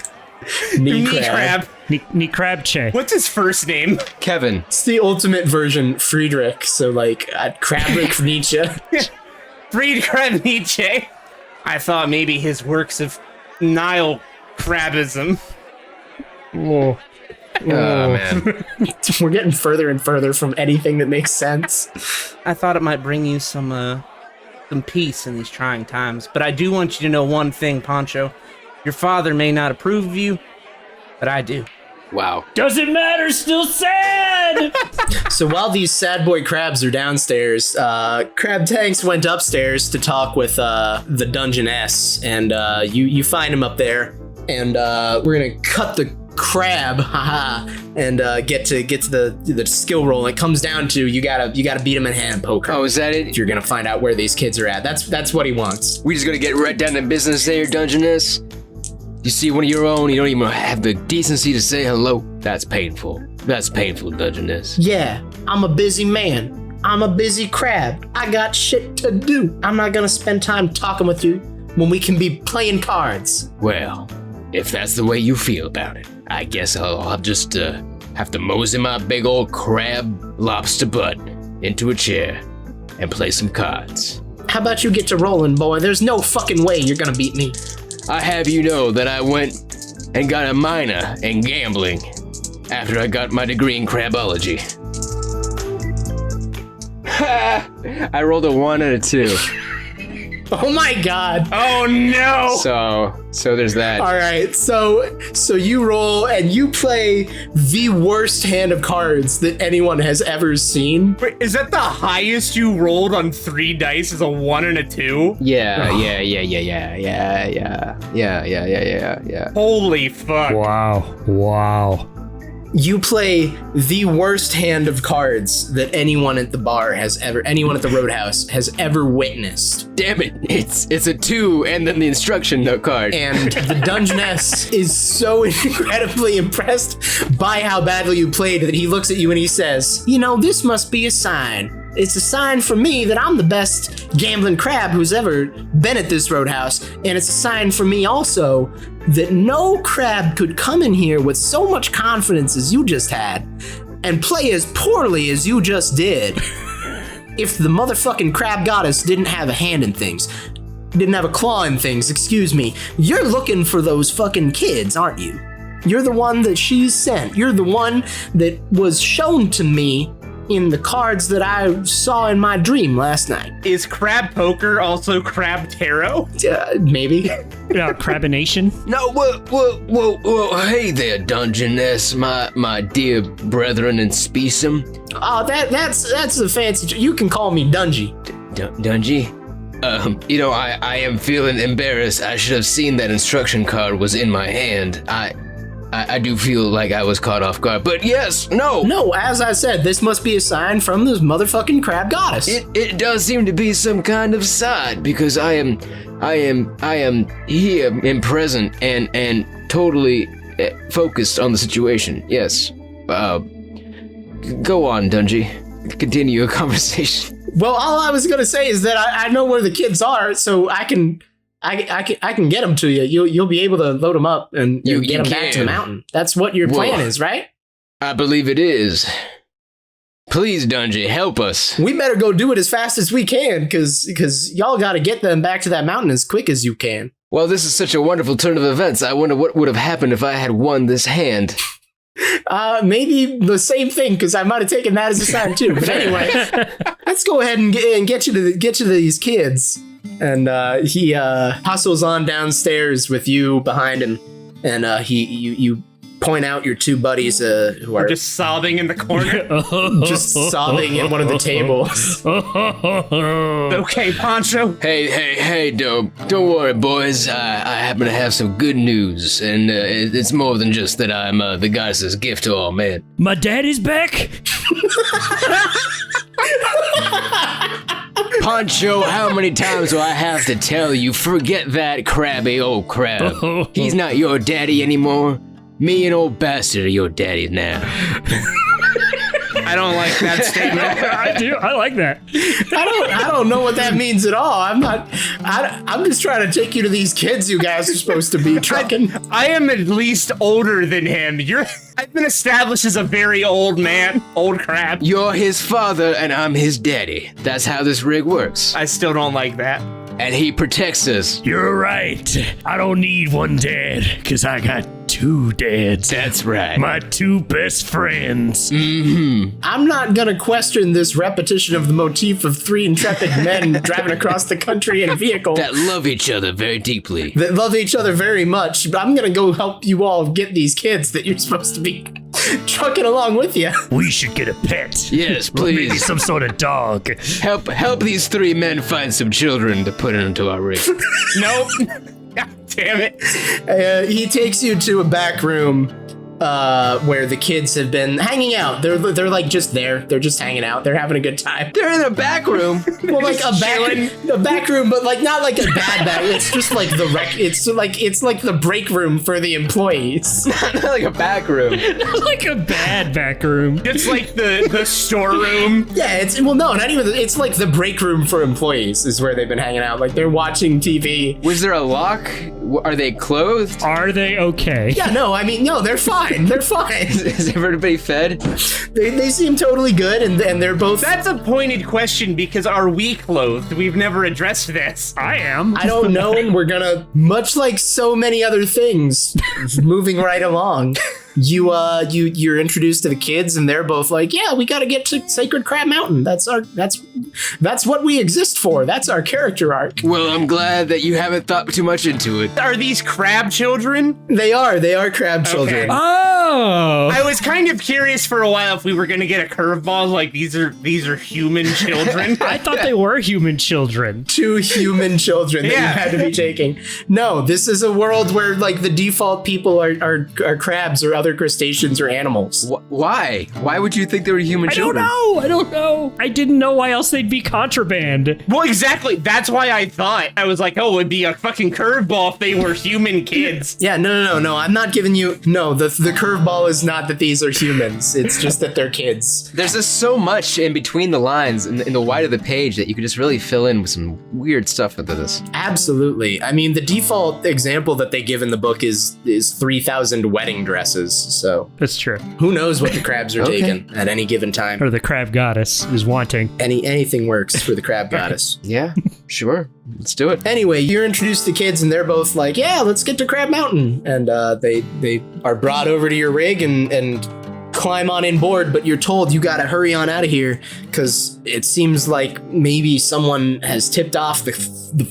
Knee crab. Ni crab che. What's his first name? Kevin. It's the ultimate version, Friedrich. So like Crabrik Nietzsche. Fried Crab Nietzsche. I thought maybe his works of Nile crabism. Whoa. Oh, man. We're getting further and further from anything that makes sense. I thought it might bring you some peace in these trying times. But I do want you to know one thing, Poncho. Your father may not approve of you, but I do. Wow. Doesn't matter, still sad! So while these sad boy crabs are downstairs, Crab Tanks went upstairs to talk with the Dungeoness, and you find him up there, and we're gonna cut the crab, haha, and get to the skill roll. It comes down to you gotta beat him in hand poker. Oh, is that it? If you're gonna find out where these kids are at. That's what he wants. We just gonna get right down to business there, Dungeoness? You see one of your own, you don't even have the decency to say hello. That's painful. That's painful, Dungeoness. Yeah, I'm a busy man. I'm a busy crab. I got shit to do. I'm not gonna spend time talking with you when we can be playing cards. Well, if that's the way you feel about it, I guess I'll just have to mosey my big old crab lobster butt into a chair and play some cards. How about you get to rolling, boy? There's no fucking way you're gonna beat me. I have you know that I went and got a minor in gambling after I got my degree in crabology. I rolled a 1 and a 2. Oh my god. Oh no! So there's that. All right, so you roll and you play the worst hand of cards that anyone has ever seen. Wait, is that the highest you rolled on 3 dice is a 1 and a 2? Yeah. Holy fuck. Wow. You play the worst hand of cards that anyone at the bar anyone at the Roadhouse has ever witnessed. Damn it! It's a 2 and then the instruction note card. And the Dungeoness is so incredibly impressed by how badly you played that he looks at you and he says, "You know, this must be a sign. It's a sign for me that I'm the best gambling crab who's ever been at this Roadhouse. And it's a sign for me also that no crab could come in here with so much confidence as you just had and play as poorly as you just did if the motherfucking crab goddess didn't have a hand in things. Didn't have a claw in things, excuse me. You're looking for those fucking kids, aren't you? You're the one that she's sent. You're the one that was shown to me in the cards that I saw in my dream last night." Is crab poker also crab tarot? Maybe. Crabination. No, whoa, hey there, Dungeoness, my dear brethren in Speesum. Oh, that's a fancy. You can call me Dungy. Dungy? I am feeling embarrassed. I should have seen that instruction card was in my hand. I do feel like I was caught off guard, but yes, no. No, as I said, this must be a sign from this motherfucking crab goddess. It does seem to be some kind of sign because I am here and present and totally focused on the situation. Yes. Go on, Dungy. Continue your conversation. Well, all I was gonna say is that I know where the kids are, so I can get them to you. You'll be able to load them up and get them back to the mountain. That's what your plan is, right? I believe it is. Please, Dungy, help us. We better go do it as fast as we can, because y'all got to get them back to that mountain as quick as you can. Well, this is such a wonderful turn of events. I wonder what would have happened if I had won this hand. Maybe the same thing, because I might have taken that as a sign too. But anyway, let's go ahead and get you to these kids. And he hustles on downstairs with you behind him, and you point out your two buddies who are just sobbing in the corner. Just sobbing at one of the tables. Okay, Poncho. Hey, Dope. Don't worry, boys. I happen to have some good news, and it's more than just that I'm the goddess's gift to all men. My daddy's back? Poncho, how many times do I have to tell you, forget that crabby old crab. He's not your daddy anymore. Me and old bastard are your daddy now. I don't like that statement. I do. I like that. I don't know what that means at all. I'm just trying to take you to these kids you guys are supposed to be trucking. I am at least older than him. I've been established as a very old man. Old crab. You're his father and I'm his daddy. That's how this rig works. I still don't like that. And he protects us. You're right. I don't need one dad, because I got two dads. That's right. My two best friends. Mm-hmm. I'm not going to question this repetition of the motif of three intrepid men driving across the country in a vehicle. That love each other very deeply. That love each other very much. But I'm going to go help you all get these kids that you're supposed to be trucking along with you. We should get a pet. Yes, Or maybe please. some sort of dog. Help these three men find some children to put into our rig. Nope. God damn it. He takes you to a back room where the kids have been hanging out. They're like just there. They're just hanging out. They're having a good time. They're in a back room. Well, like a back room, but like not like a bad back. It's just like it's like the break room for the employees. Not like a back room. Like a bad back room. It's like the storeroom. Yeah, not even. It's like the break room for employees is where they've been hanging out. Like they're watching TV. Was there a lock? Are they clothed? Are they okay? Yeah, no, they're fine. They're fine. Is everybody fed? They seem totally good, and they're both. That's a pointed question because are we clothed? We've never addressed this. I am. I don't know, and we're gonna, much like so many other things, moving right along. You're introduced to the kids, and they're both like, yeah, we gotta get to Sacred Crab Mountain. That's what we exist for. That's our character arc. Well, I'm glad that you haven't thought too much into it. Are these crab children? They are crab children. Oh. I was kind of curious for a while if we were gonna get a curveball, like these are human children. I thought they were human children. Two human children that you had to be taking. No, this is a world where like the default people are crabs or other crustaceans or animals. Why? Why would you think they were human children? I don't know. I didn't know why else they'd be contraband. Well, exactly. That's why I thought. I was like, oh, it'd be a fucking curveball if they were human kids. Yeah, no. I'm not giving you. No, the curveball is not that these are humans. It's just that they're kids. There's just so much in between the lines in the white of the page that you could just really fill in with some weird stuff into this. Absolutely. I mean, the default example that they give in the book is 3,000 wedding dresses. So That's true. who knows what the crabs are taking at any given time. Or the crab goddess is wanting. Anything works for the crab goddess. Yeah, sure. Let's do it. Anyway, you're introduced to kids, and they're both like, yeah, let's get to Crab Mountain. And they are brought over to your rig and climb on in board, but you're told you gotta hurry on out of here because it seems like maybe someone has tipped off the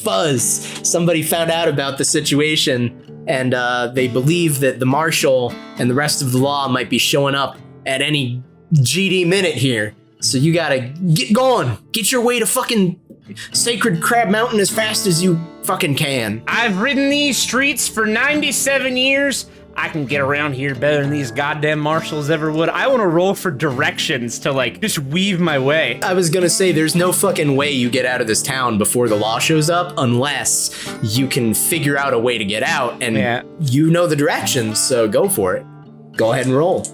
fuzz. Somebody found out about the situation, and they believe that the marshal and the rest of the law might be showing up at any GD minute here. So you gotta get going. Get your way to fucking Sacred Crab Mountain as fast as you fucking can. I've ridden these streets for 97 years. I can get around here better than these goddamn marshals ever would. I want to roll for directions to, like, just weave my way. I was gonna say, there's no fucking way you get out of this town before the law shows up unless you can figure out a way to get out, and you know the directions, so go for it. Go ahead and roll.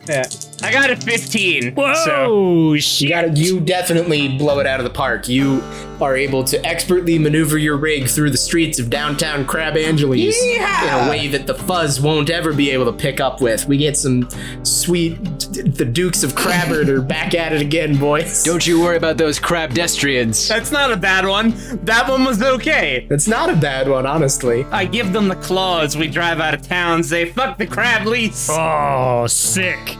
Yeah. I got a 15. Whoa, so. shit. You definitely blow it out of the park. You are able to expertly maneuver your rig through the streets of downtown Crab Angeles in a way that the fuzz won't ever be able to pick up with. We get some sweet, the Dukes of Crabbert are back at it again, boys. Don't you worry about those crabdestrians. That's not a bad one. That one was okay. That's not a bad one, honestly. I give them the claws. We drive out of town, say, fuck the crab lease. Oh, sick.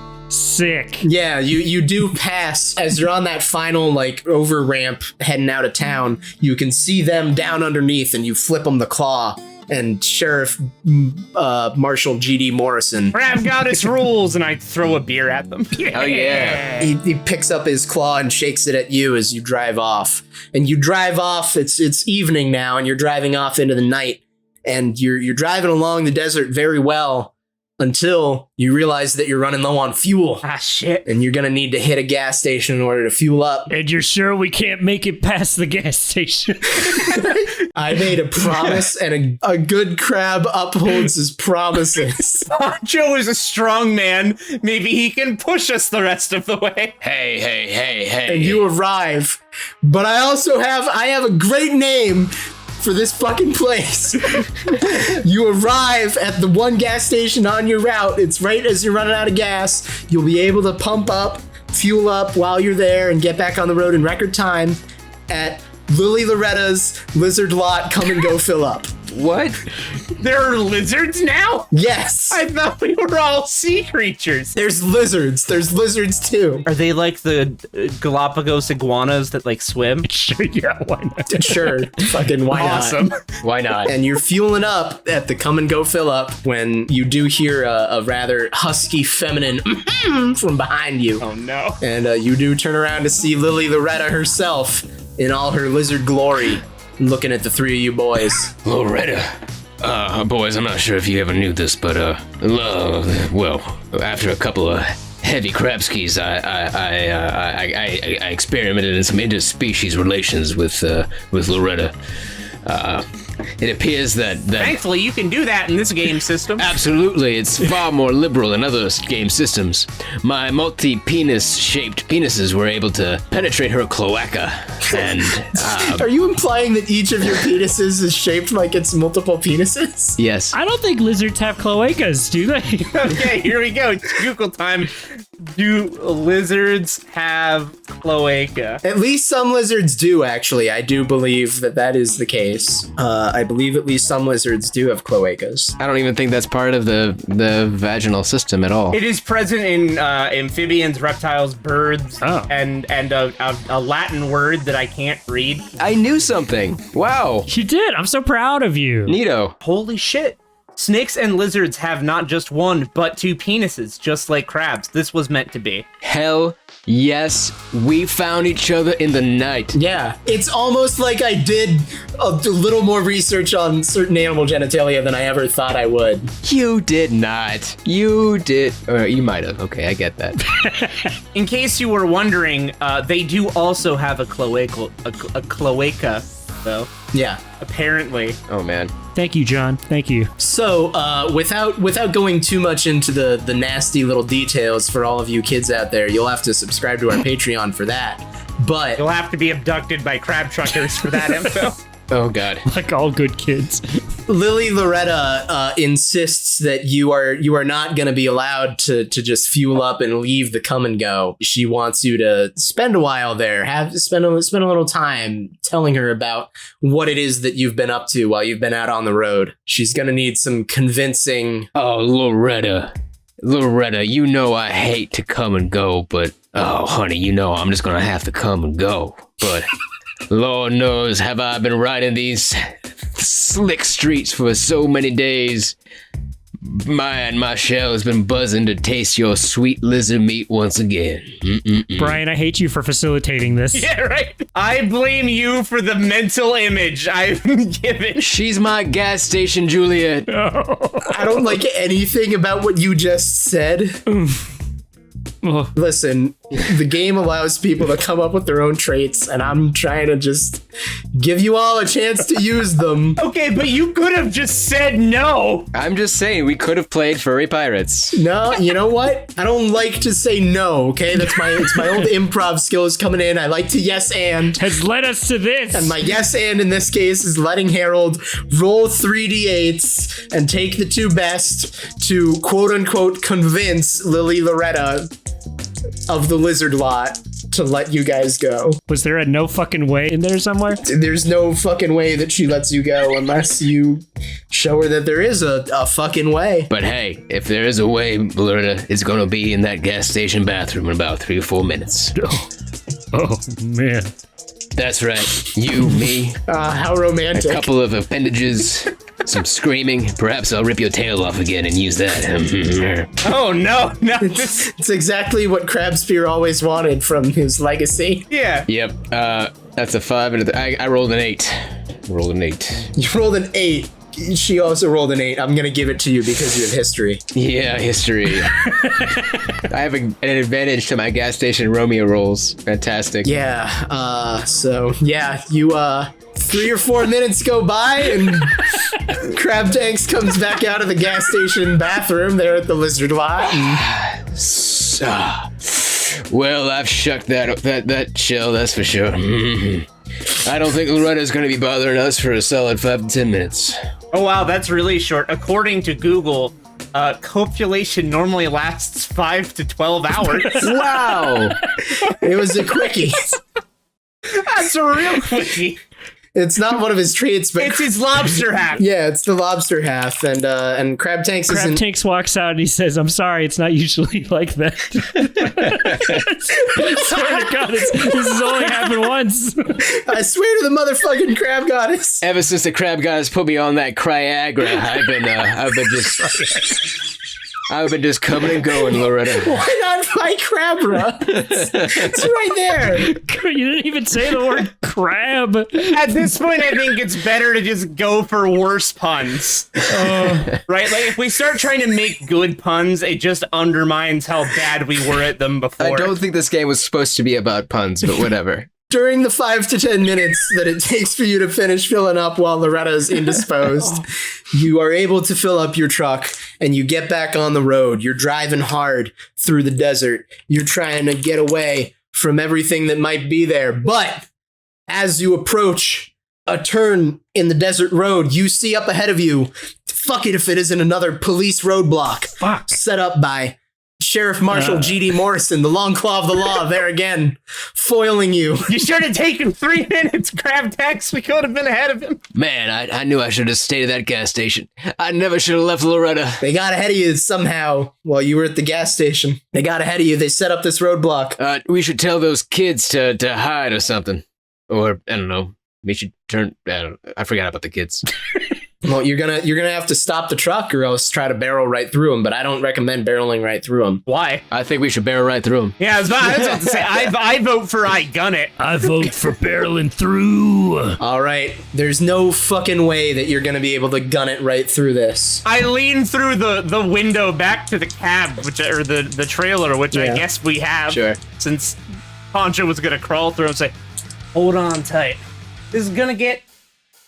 Yeah, you do pass as you're on that final like over ramp heading out of town. You can see them down underneath, and you flip them the claw. And Sheriff Marshal G.D. Morrison. Crab Goddess rules, and I throw a beer at them. Oh yeah. He picks up his claw and shakes it at you as you drive off. And you drive off. It's evening now, and you're driving off into the night. And you're driving along the desert very well. Until you realize that you're running low on fuel. Ah, shit. And you're going to need to hit a gas station in order to fuel up. And you're sure we can't make it past the gas station? I made a promise, and a good crab upholds his promises. Joe is a strong man. Maybe he can push us the rest of the way. Hey. And you arrive. But I have a great name for this fucking place. You arrive at the one gas station on your route. It's right as you're running out of gas. You'll be able to pump up, fuel up while you're there, and get back on the road in record time at Lily Loretta's Lizard Lot. Come and go fill up. What? There are lizards now? Yes. I thought we were all sea creatures. There's lizards. There's lizards too. Are they like the Galapagos iguanas that like swim? Sure, yeah, why not? Sure. Fucking why Awesome. not? Why not? And you're fueling up at the come and go fill up when you do hear a rather husky feminine from behind you. Oh no. And you do turn around to see Lily Loretta herself in all her lizard glory, looking at the three of you boys. Loretta. Boys, I'm not sure if you ever knew this, but well, after a couple of heavy crab skis, I experimented in some interspecies relations with Loretta. It appears that Thankfully, you can do that in this game system. absolutely, it's far more liberal than other game systems. My multi-penis shaped penises were able to penetrate her cloaca, and Are you implying that each of your penises is shaped like it's multiple penises? yes. I don't think lizards have cloacas, do they? Okay, here we go. It's Google time. Do lizards have cloaca? At least some lizards do, actually. I do believe that is the case. I believe at least some lizards do have cloacas. I don't even think that's part of the vaginal system at all. It is present in amphibians, reptiles, birds, Oh. and a Latin word that I can't read. I knew something. Wow. You did. I'm so proud of you. Neato. Holy shit. Snakes and lizards have not just one, but two penises, just like crabs. This was meant to be. Hell yes, we found each other in the night. Yeah, it's almost like I did a little more research on certain animal genitalia than I ever thought I would. You did not. You did. Or you might have. Okay, I get that. In case you were wondering, they do also have a cloaca, though. Yeah. Apparently. Oh man. Thank you, John. Thank you. So, without going too much into the nasty little details for all of you kids out there, you'll have to subscribe to our Patreon for that. But You'll have to be abducted by crab truckers for that info. Oh god. Like all good kids. Lily Loretta insists that you are not going to be allowed to just fuel up and leave the come and go. She wants you to spend a while there, spend a little time telling her about what it is that you've been up to while you've been out on the road. She's going to need some convincing. Oh, Loretta, you know I hate to come and go, but oh, honey, you know I'm just gonna have to come and go. But Lord knows, have I been riding these slick streets for so many days. Man, my shell has been buzzing to taste your sweet lizard meat once again. Brian, I hate you for facilitating this. Yeah, right. I blame you for the mental image I've given. She's my gas station, Juliet. I don't like anything about what you just said. Listen, the game allows people to come up with their own traits, and I'm trying to just give you all a chance to use them. Okay, but you could have just said no. I'm just saying, we could have played furry pirates. No, you know what? I don't like to say no, okay? It's my old improv skills coming in. I like to yes and. Has led us to this. And my yes and in this case is letting Harold roll 3d8s and take the two best to quote unquote convince Lily Loretta of the lizard lot to let you guys go. Was there a no fucking way in there somewhere? There's no fucking way that she lets you go unless you show her that there is a fucking way. But hey, if there is a way, Loretta, it's gonna be in that gas station bathroom in about 3 or 4 minutes. Oh man. That's right. You, me, How romantic. a couple of appendages, some screaming. Perhaps I'll rip your tail off again and use that. Oh, no. It's exactly what Crabspear always wanted from his legacy. Yeah. Yep. That's a 5 and I rolled an 8. Rolled an 8. You rolled an 8. She also rolled an 8. I'm gonna give it to you because you have history. Yeah, history. I have an advantage to my gas station Romeo rolls. Fantastic. Yeah, so, yeah, you, 3 or 4 minutes go by and Crab Tanks comes back out of the gas station bathroom there at the lizard lot. Well, I've shucked that shell, that's for sure. I don't think Loretta's gonna be bothering us for a solid 5 to 10 minutes. Oh, wow, that's really short. According to Google, copulation normally lasts 5 to 12 hours. Wow! It was a quickie. That's a real quickie. It's not one of his traits, but It's his lobster hat. yeah, it's the lobster half, and Crab Tanks Crab isn't. Tanks walks out and he says, "I'm sorry, it's not usually like that." Swear to God, this has only happened once. I swear to the motherfucking crab goddess. Ever since the crab guys put me on that Cryagra, I've been just coming and going, Loretta. Why not buy Crabra? It's right there. You didn't even say the word crab. At this point, I think it's better to just go for worse puns. Right? Like, if we start trying to make good puns, it just undermines how bad we were at them before. I don't think this game was supposed to be about puns, but whatever. During the 5 to 10 minutes that it takes for you to finish filling up while Loretta is indisposed, you are able to fill up your truck and you get back on the road. You're driving hard through the desert. You're trying to get away from everything that might be there. But as you approach a turn in the desert road, you see up ahead of you, fuck it if it isn't another police roadblock set up by Sheriff Marshal G.D. Morrison, the long claw of the law, there again, foiling you. You should have taken 3 minutes, Crab Tanks. We could have been ahead of him. Man, I knew I should have stayed at that gas station. I never should have left Loretta. They got ahead of you somehow while you were at the gas station. They got ahead of you. They set up this roadblock. We should tell those kids to hide or something. Or, I don't know, we should turn... I forgot about the kids. Well, you're gonna have to stop the truck or else try to barrel right through them, but I don't recommend barreling right through them. Why? I think we should barrel right through them. Yeah, I was about to say, I vote for I gun it. I vote for barreling through. All right, there's no fucking way that you're gonna be able to gun it right through this. I lean through the window back to the cab, or the trailer, which I guess we have. Sure. Since Poncho was gonna crawl through and say, "Hold on tight. This is gonna get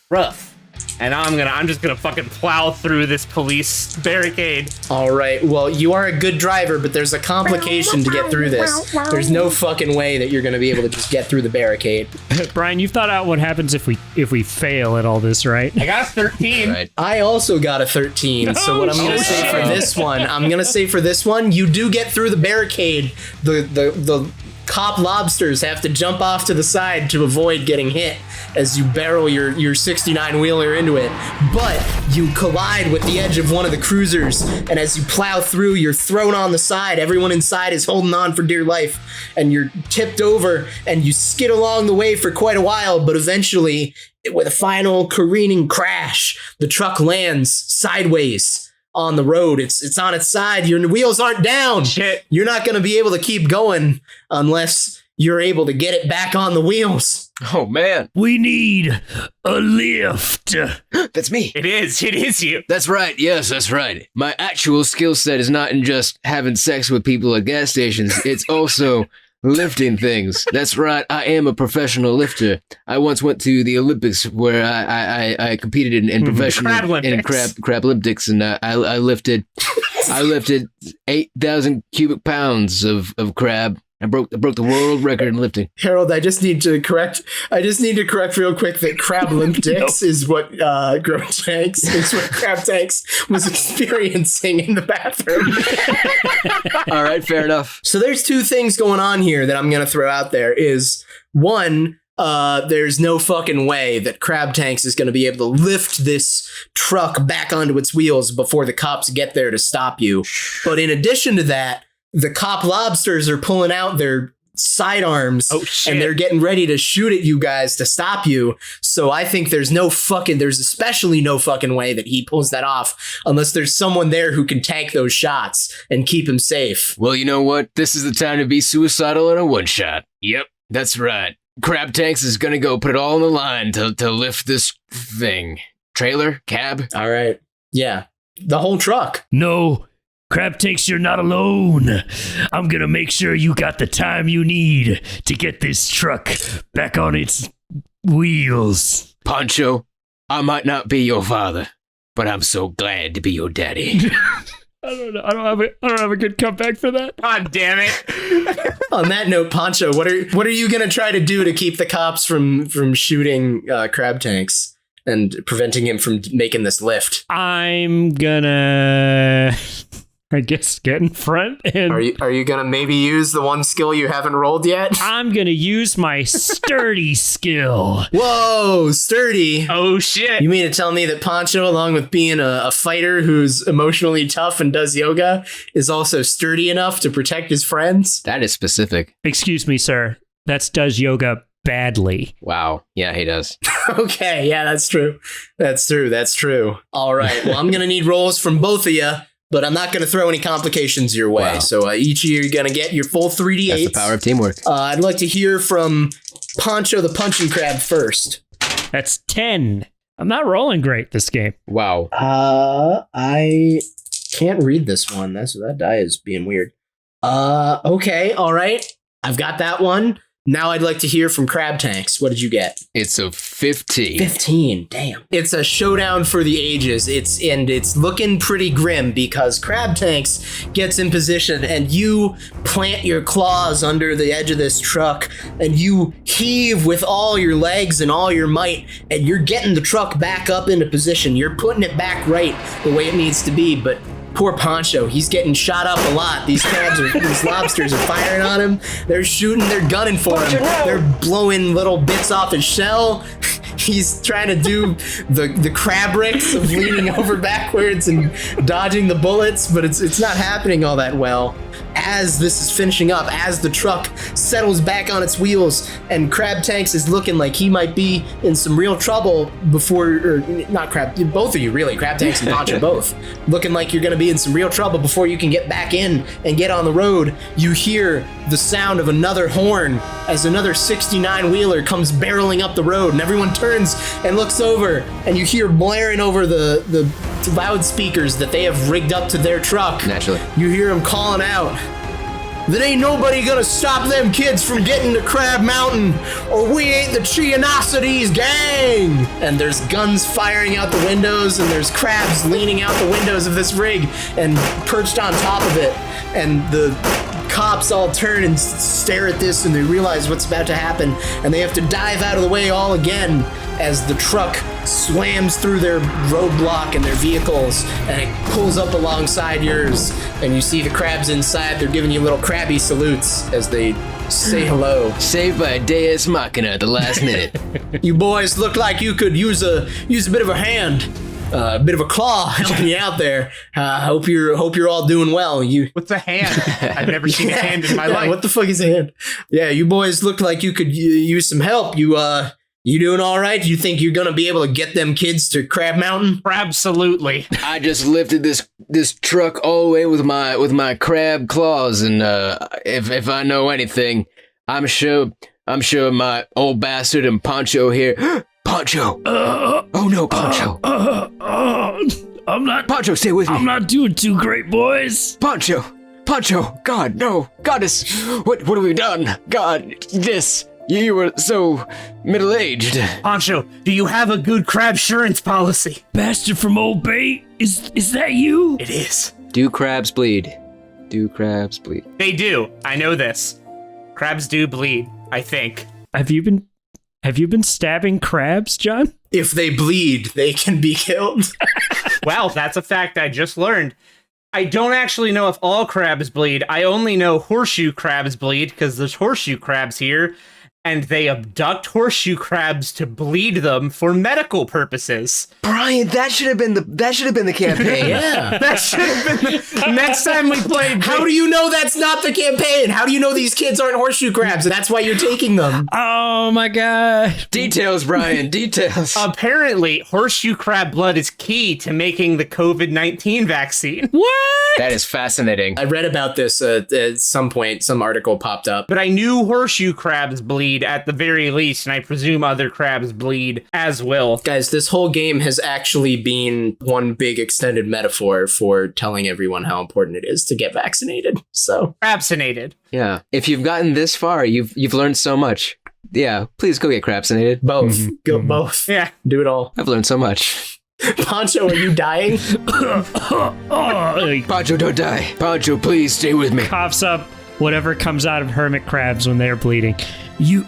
rough." And I'm just gonna fucking plow through this police barricade. All right, well, you are a good driver, but there's a complication to get through this. There's no fucking way that you're gonna be able to just get through the barricade. Brian, you've thought out what happens if we fail at all this, right? I got a 13. Right. I also got a 13, so what I'm gonna say for this one, you do get through the barricade. The cop lobsters have to jump off to the side to avoid getting hit as you barrel your 69 wheeler into it, but you collide with the edge of one of the cruisers, and as you plow through, you're thrown on the side. Everyone inside is holding on for dear life, and you're tipped over and you skid along the way for quite a while, but eventually, with a final careening crash, the truck lands sideways on the road. It's on its side. Your wheels aren't down. Shit. You're not going to be able to keep going unless you're able to get it back on the wheels. Oh, man. We need a lift. That's me. It is you. That's right. Yes, that's right. My actual skill set is not in just having sex with people at gas stations. It's also lifting things. That's right. I am a professional lifter. I once went to the Olympics where I competed in professional crab Olympics, and I lifted 8,000 cubic pounds of crab. I broke the world record in lifting. Harold, I just need to correct real quick that crab limp dicks is what Crab Tanks was experiencing in the bathroom. All right, fair enough. So there's two things going on here that I'm going to throw out there. Is one, there's no fucking way that Crab Tanks is going to be able to lift this truck back onto its wheels before the cops get there to stop you. But in addition to that, the cop lobsters are pulling out their sidearms and they're getting ready to shoot at you guys to stop you. So I think there's especially no fucking way that he pulls that off unless there's someone there who can tank those shots and keep him safe. Well, you know what? This is the time to be suicidal in a one shot. Yep, that's right. Crab Tanks is gonna go put it all on the line to lift this thing. Trailer? Cab? All right. Yeah. The whole truck. No, Crab Tanks, you're not alone. I'm gonna make sure you got the time you need to get this truck back on its wheels. Poncho, I might not be your father, but I'm so glad to be your daddy. I don't know. I don't have a good comeback for that. God damn it. On that note, Poncho, what are you gonna try to do to keep the cops from shooting Crab Tanks and preventing him from making this lift? I'm gonna, I guess, get in front and... Are you gonna maybe use the one skill you haven't rolled yet? I'm gonna use my sturdy skill. Whoa, sturdy. Oh, shit. You mean to tell me that Poncho, along with being a fighter who's emotionally tough and does yoga, is also sturdy enough to protect his friends? That is specific. Excuse me, sir. That's does yoga badly. Wow. Yeah, he does. Okay, yeah, that's true. That's true. All right, well, I'm gonna need rolls from both of you, but I'm not going to throw any complications your way. Wow. So each of you are going to get your full 3d8. That's the power of teamwork. I'd like to hear from Poncho the Punching Crab first. That's 10. I'm not rolling great this game. Wow. I can't read this one. That die is being weird. Okay, all right. I've got that one. Now I'd like to hear from Crab Tanks. What did you get? It's a 15. 15, damn. It's a showdown for the ages. It's looking pretty grim because Crab Tanks gets in position and you plant your claws under the edge of this truck and you heave with all your legs and all your might and you're getting the truck back up into position. You're putting it back right the way it needs to be, but poor Poncho, he's getting shot up a lot. These lobsters are firing on him. They're shooting, they're gunning for him. They're blowing little bits off his shell. He's trying to do the crab ricks of leaning over backwards and dodging the bullets, but it's not happening all that well. As this is finishing up, as the truck settles back on its wheels, and Crab Tanks is looking like he might be in some real trouble both of you really, Crab Tanks and Poncho both, looking like you're gonna be in some real trouble before you can get back in and get on the road. You hear the sound of another horn as another 69 wheeler comes barreling up the road, and everyone turns and looks over, and you hear blaring over the loudspeakers that they have rigged up to their truck. Naturally. You hear them calling out that ain't nobody gonna stop them kids from getting to Crab Mountain, or we ain't the Chianosities gang! And there's guns firing out the windows, and there's crabs leaning out the windows of this rig and perched on top of it. And the cops all turn and stare at this, and they realize what's about to happen, and they have to dive out of the way all again as the truck slams through their roadblock and their vehicles, and it pulls up alongside yours, and you see the crabs inside. They're giving you little crabby salutes as they say hello. Saved by a Deus Machina at the last minute. You boys look like you could use a bit of a hand. A bit of a claw helping you out there. Hope you're all doing well. What's a hand? I've never seen a hand in my life. What the fuck is a hand? Yeah, you boys look like you could use some help. You You doing all right? You think you're gonna be able to get them kids to Crab Mountain? Absolutely. I just lifted this truck all the way with my crab claws, and if I know anything, I'm sure my old bastard and Poncho here. Poncho. Oh no, Poncho. I'm not. Poncho, stay with me. I'm not doing too great, boys. Poncho. God, no. Goddess, what have we done? God, this. You were so middle-aged. Poncho, do you have a good crabsurance policy? Bastard from Old Bay, is that you? It is. Do crabs bleed? Do crabs bleed? They do. I know this. Crabs do bleed, I think. Have you been stabbing crabs, Jon? If they bleed, they can be killed. Well, that's a fact I just learned. I don't actually know if all crabs bleed. I only know horseshoe crabs bleed because there's horseshoe crabs here, and they abduct horseshoe crabs to bleed them for medical purposes. Brian, that should have been the campaign. Yeah. That should have been the next time we played. How do you know that's not the campaign? How do you know these kids aren't horseshoe crabs and that's why you're taking them? Oh my god. Details, Brian, details. Apparently, horseshoe crab blood is key to making the COVID-19 vaccine. What? That is fascinating. I read about this at some point. Some article popped up. But I knew horseshoe crabs bleed at the very least, and I presume other crabs bleed as well. Guys, this whole game has actually been one big extended metaphor for telling everyone how important it is to get vaccinated. So, Crabsinated. Yeah. If you've gotten this far, you've learned so much. Yeah, please go get crabsinated. both. Go both. Yeah. Do it all. I've learned so much. Poncho, are you dying? Poncho, don't die. Poncho, please stay with me. Coughs up whatever comes out of hermit crabs when they're bleeding. You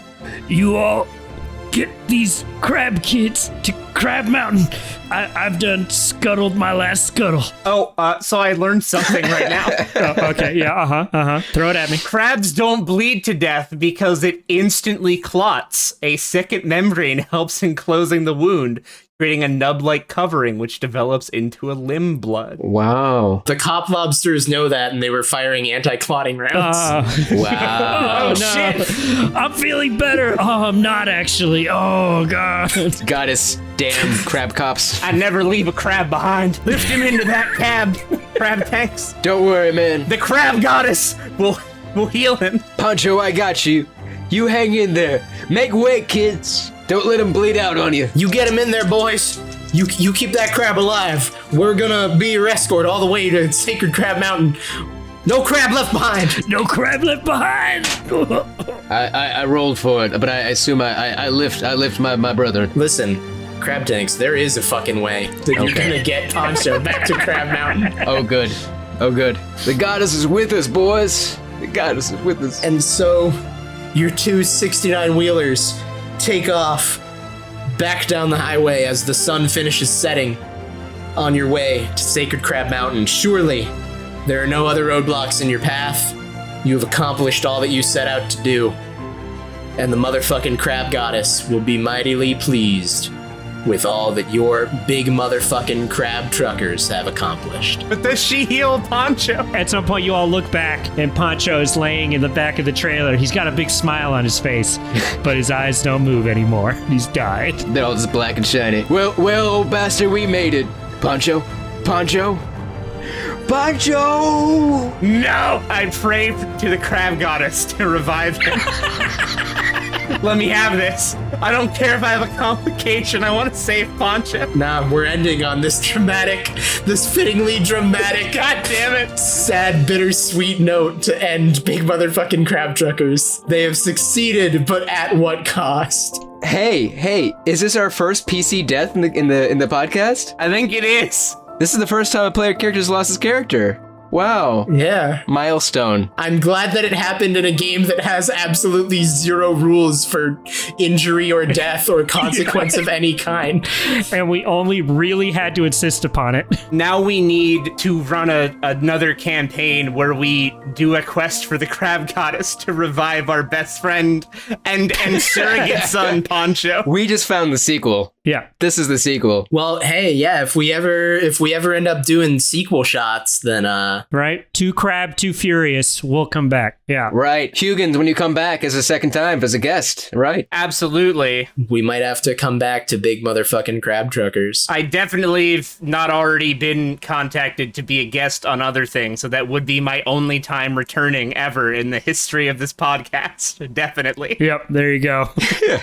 all get these crab kids to Crab Mountain. I've done scuttled my last scuttle. Oh, so I learned something right now. Oh, okay, yeah, Throw it at me. Crabs don't bleed to death because it instantly clots. A second membrane helps in closing the wound, creating a nub-like covering which develops into a limb blood. Wow. The cop lobsters know that and they were firing anti-clotting rounds. Wow. Oh, no. Shit. I'm feeling better. Oh, I'm not actually. Oh, God. Goddess, damn crab cops. I never leave a crab behind. Lift him into that crab tanks. Don't worry, man. The crab goddess will heal him. Poncho, I got you. You hang in there. Make way, kids. Don't let him bleed out on you. You get him in there, boys. You keep that crab alive. We're gonna be your escort all the way to Sacred Crab Mountain. No crab left behind. No crab left behind. I rolled for it, but I assume I lift my brother. Listen, crab tanks, there is a fucking way that you're gonna get Poncho back to Crab Mountain. Oh, good. Oh, good. The goddess is with us, boys. The goddess is with us. And so, your two 69-wheelers take off back down the highway as the sun finishes setting on your way to Sacred Crab Mountain. Surely, there are no other roadblocks in your path. You have accomplished all that you set out to do. And the motherfucking crab goddess will be mightily pleased with all that your big motherfucking crab truckers have accomplished. But does she heal Poncho? At some point, you all look back, and Poncho is laying in the back of the trailer. He's got a big smile on his face, but his eyes don't move anymore. He's died. They're all just black and shiny. Well, old bastard, we made it. Poncho? Poncho? No! I pray to the crab goddess to revive him. Let me have this. I don't care if I have a complication. I want to save Poncho. Nah, we're ending on this fittingly dramatic, god damn it, sad, bittersweet note to end Big Motherfucking Crab Truckers. They have succeeded, but at what cost? Hey, is this our first PC death in the podcast? I think it is. This is the first time a player character's lost his character. Wow. Yeah. Milestone. I'm glad that it happened in a game that has absolutely zero rules for injury or death or consequence of any kind. And we only really had to insist upon it. Now we need to run another campaign where we do a quest for the crab goddess to revive our best friend and surrogate son Poncho. We just found the sequel. Yeah. This is the sequel. Well, hey, yeah, if we ever end up doing sequel shots, then Right? Too Crab, Too Furious. We'll come back. Yeah. Right. Huginn, when you come back as a second time as a guest. Right. Absolutely. we might have to come back to Big Motherfucking Crab Truckers. I definitely have not already been contacted to be a guest on other things, so that would be my only time returning ever in the history of this podcast. Definitely. Yep. There you go.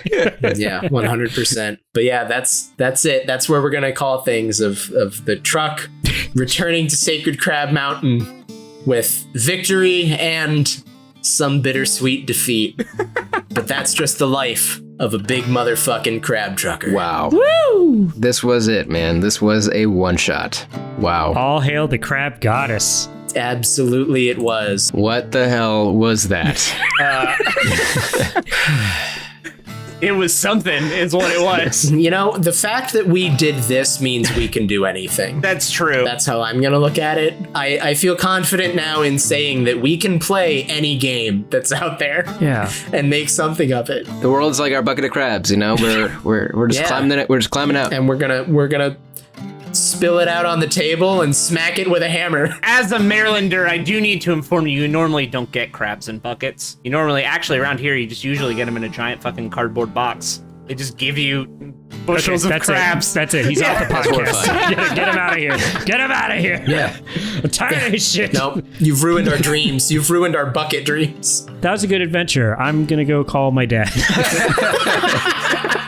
Yeah, 100%. But yeah, that's it. That's where we're gonna call things of the truck returning to Sacred Crab Mountain with victory and some bittersweet defeat. But that's just the life of a big motherfucking crab trucker. Wow. Woo! This was it, man. This was a one-shot. Wow. All hail the crab goddess. Absolutely, it was. What the hell was that? It was something, is what it was. You know, the fact that we did this means we can do anything. That's true. That's how I'm gonna look at it. I feel confident now in saying that we can play any game that's out there Yeah. and make something of it. The world's like our bucket of crabs, you know? We're just Yeah. climbing it. We're just climbing out. And we're gonna spill it out on the table and smack it with a hammer. As a Marylander, I do need to inform you, you normally don't get crabs in buckets. You normally, actually around here, you just usually get them in a giant fucking cardboard box. They just give you bushels of that's crabs. It. That's it. He's off the podcast. Get him out of here. Get him out of here. Yeah. I'm tired of this shit. Nope. You've ruined our dreams. You've ruined our bucket dreams. That was a good adventure. I'm going to go call my dad.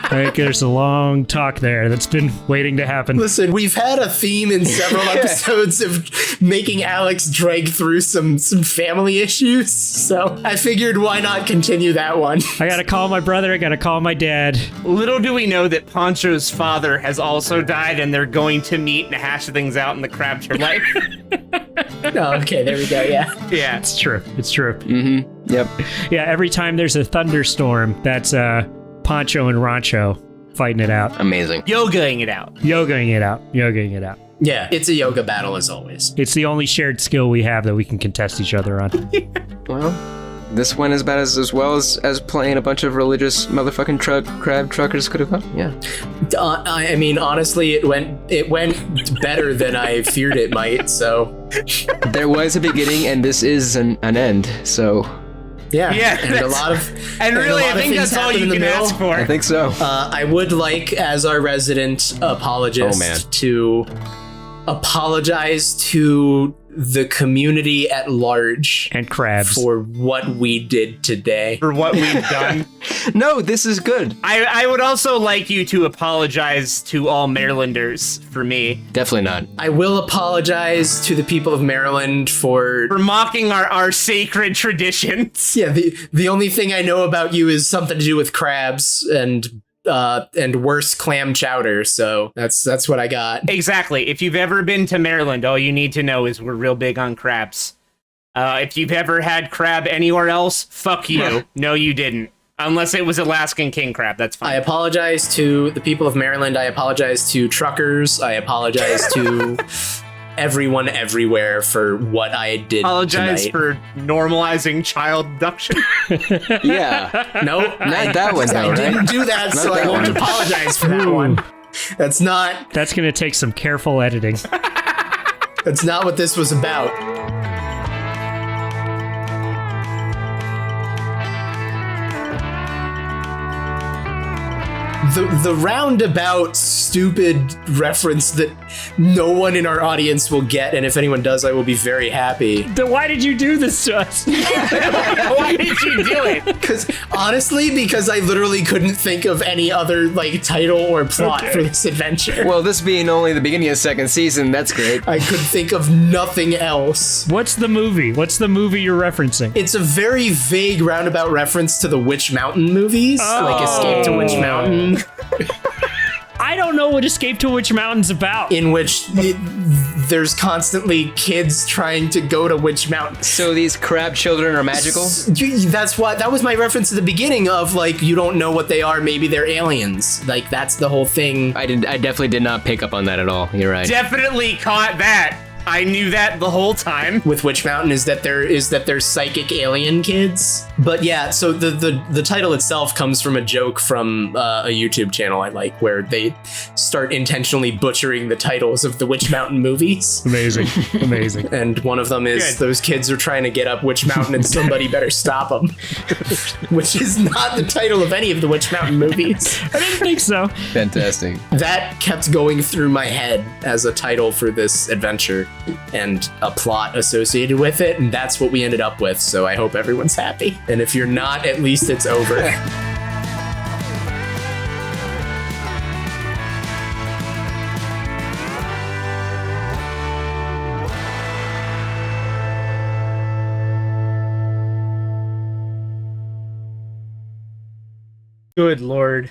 I think there's a long talk there that's been waiting to happen. Listen, we've had a theme in several episodes of making Alex drag through some family issues, so I figured why not continue that one. I got to call my brother. I got to call my dad. Little do we know that Poncho's father has also died, and they're going to meet and hash things out in the crab life. Oh, okay, there we go, yeah. Yeah. It's true. It's true. Mm-hmm. Yep. Yeah, every time there's a thunderstorm, that's Poncho and Rancho fighting it out. Amazing. Yogaing it out. Yogaing it out. Yogaing it out. Yeah, it's a yoga battle as always. It's the only shared skill we have that we can contest each other on. Well, this went as bad as well as playing a bunch of religious motherfucking crab truckers could have gone. Yeah. I mean, honestly, it went better than I feared it might, so... There was a beginning, and this is an end, so... Yeah, Yeah, and a lot of... And really, a lot I of think things that's all happen you in the can middle. ask for. I think so. I would like, as our resident apologist, Oh, man. to apologize to the community at large And crabs. for what we did today. For what we've done. No, this is good. I would also like you to apologize to all Marylanders for me. Definitely not. I will apologize to the people of Maryland for... For mocking our sacred traditions. Yeah, the only thing I know about you is something to do with crabs and worse clam chowder, so that's what I got. Exactly. If you've ever been to Maryland, all you need to know is we're real big on crabs. If you've ever had crab anywhere else, fuck you. No, you didn't. Unless it was Alaskan king crab, that's I fine. apologize to the people of Maryland. I apologize to truckers. I apologize to everyone everywhere for what I did Apologize tonight. for normalizing child abduction. Yeah. Nope, Not that one, though, I didn't right? do that, so that I won't one. apologize for that one. That's not That's going to take some careful editing. what this was about. The roundabout stupid reference that no one in our audience will get, and if anyone does, I will be very happy. Then why did you do this to us? Why did you do it? Because I literally couldn't think of any other title or plot for this adventure. Well, this being only the beginning of second season, that's great. I could think of nothing else. What's the movie? What's the movie you're referencing? It's a very vague roundabout reference to the Witch Mountain movies, like Escape to Witch Mountain, I don't know what Escape to Witch Mountain's about. in which there's constantly kids trying to go to Witch Mountain. So these crab children are magical? That was my reference at the beginning of you don't know what they are, maybe they're aliens. That's the whole thing. I definitely did not pick up on that at all. You're right. Definitely caught that. I knew that the whole time. with Witch Mountain is that they're psychic alien kids. But yeah, so the title itself comes from a joke from a YouTube channel I like, where they start intentionally butchering the titles of the Witch Mountain movies. Amazing. Amazing. And one of them is Good. those kids are trying to get up Witch Mountain and somebody better stop them, which is not the title of any of the Witch Mountain movies. I didn't think so. Fantastic. That kept going through my head as a title for this adventure and a plot associated with it, and that's what we ended up with, so I hope everyone's happy. And if you're not, at least it's over. Good lord.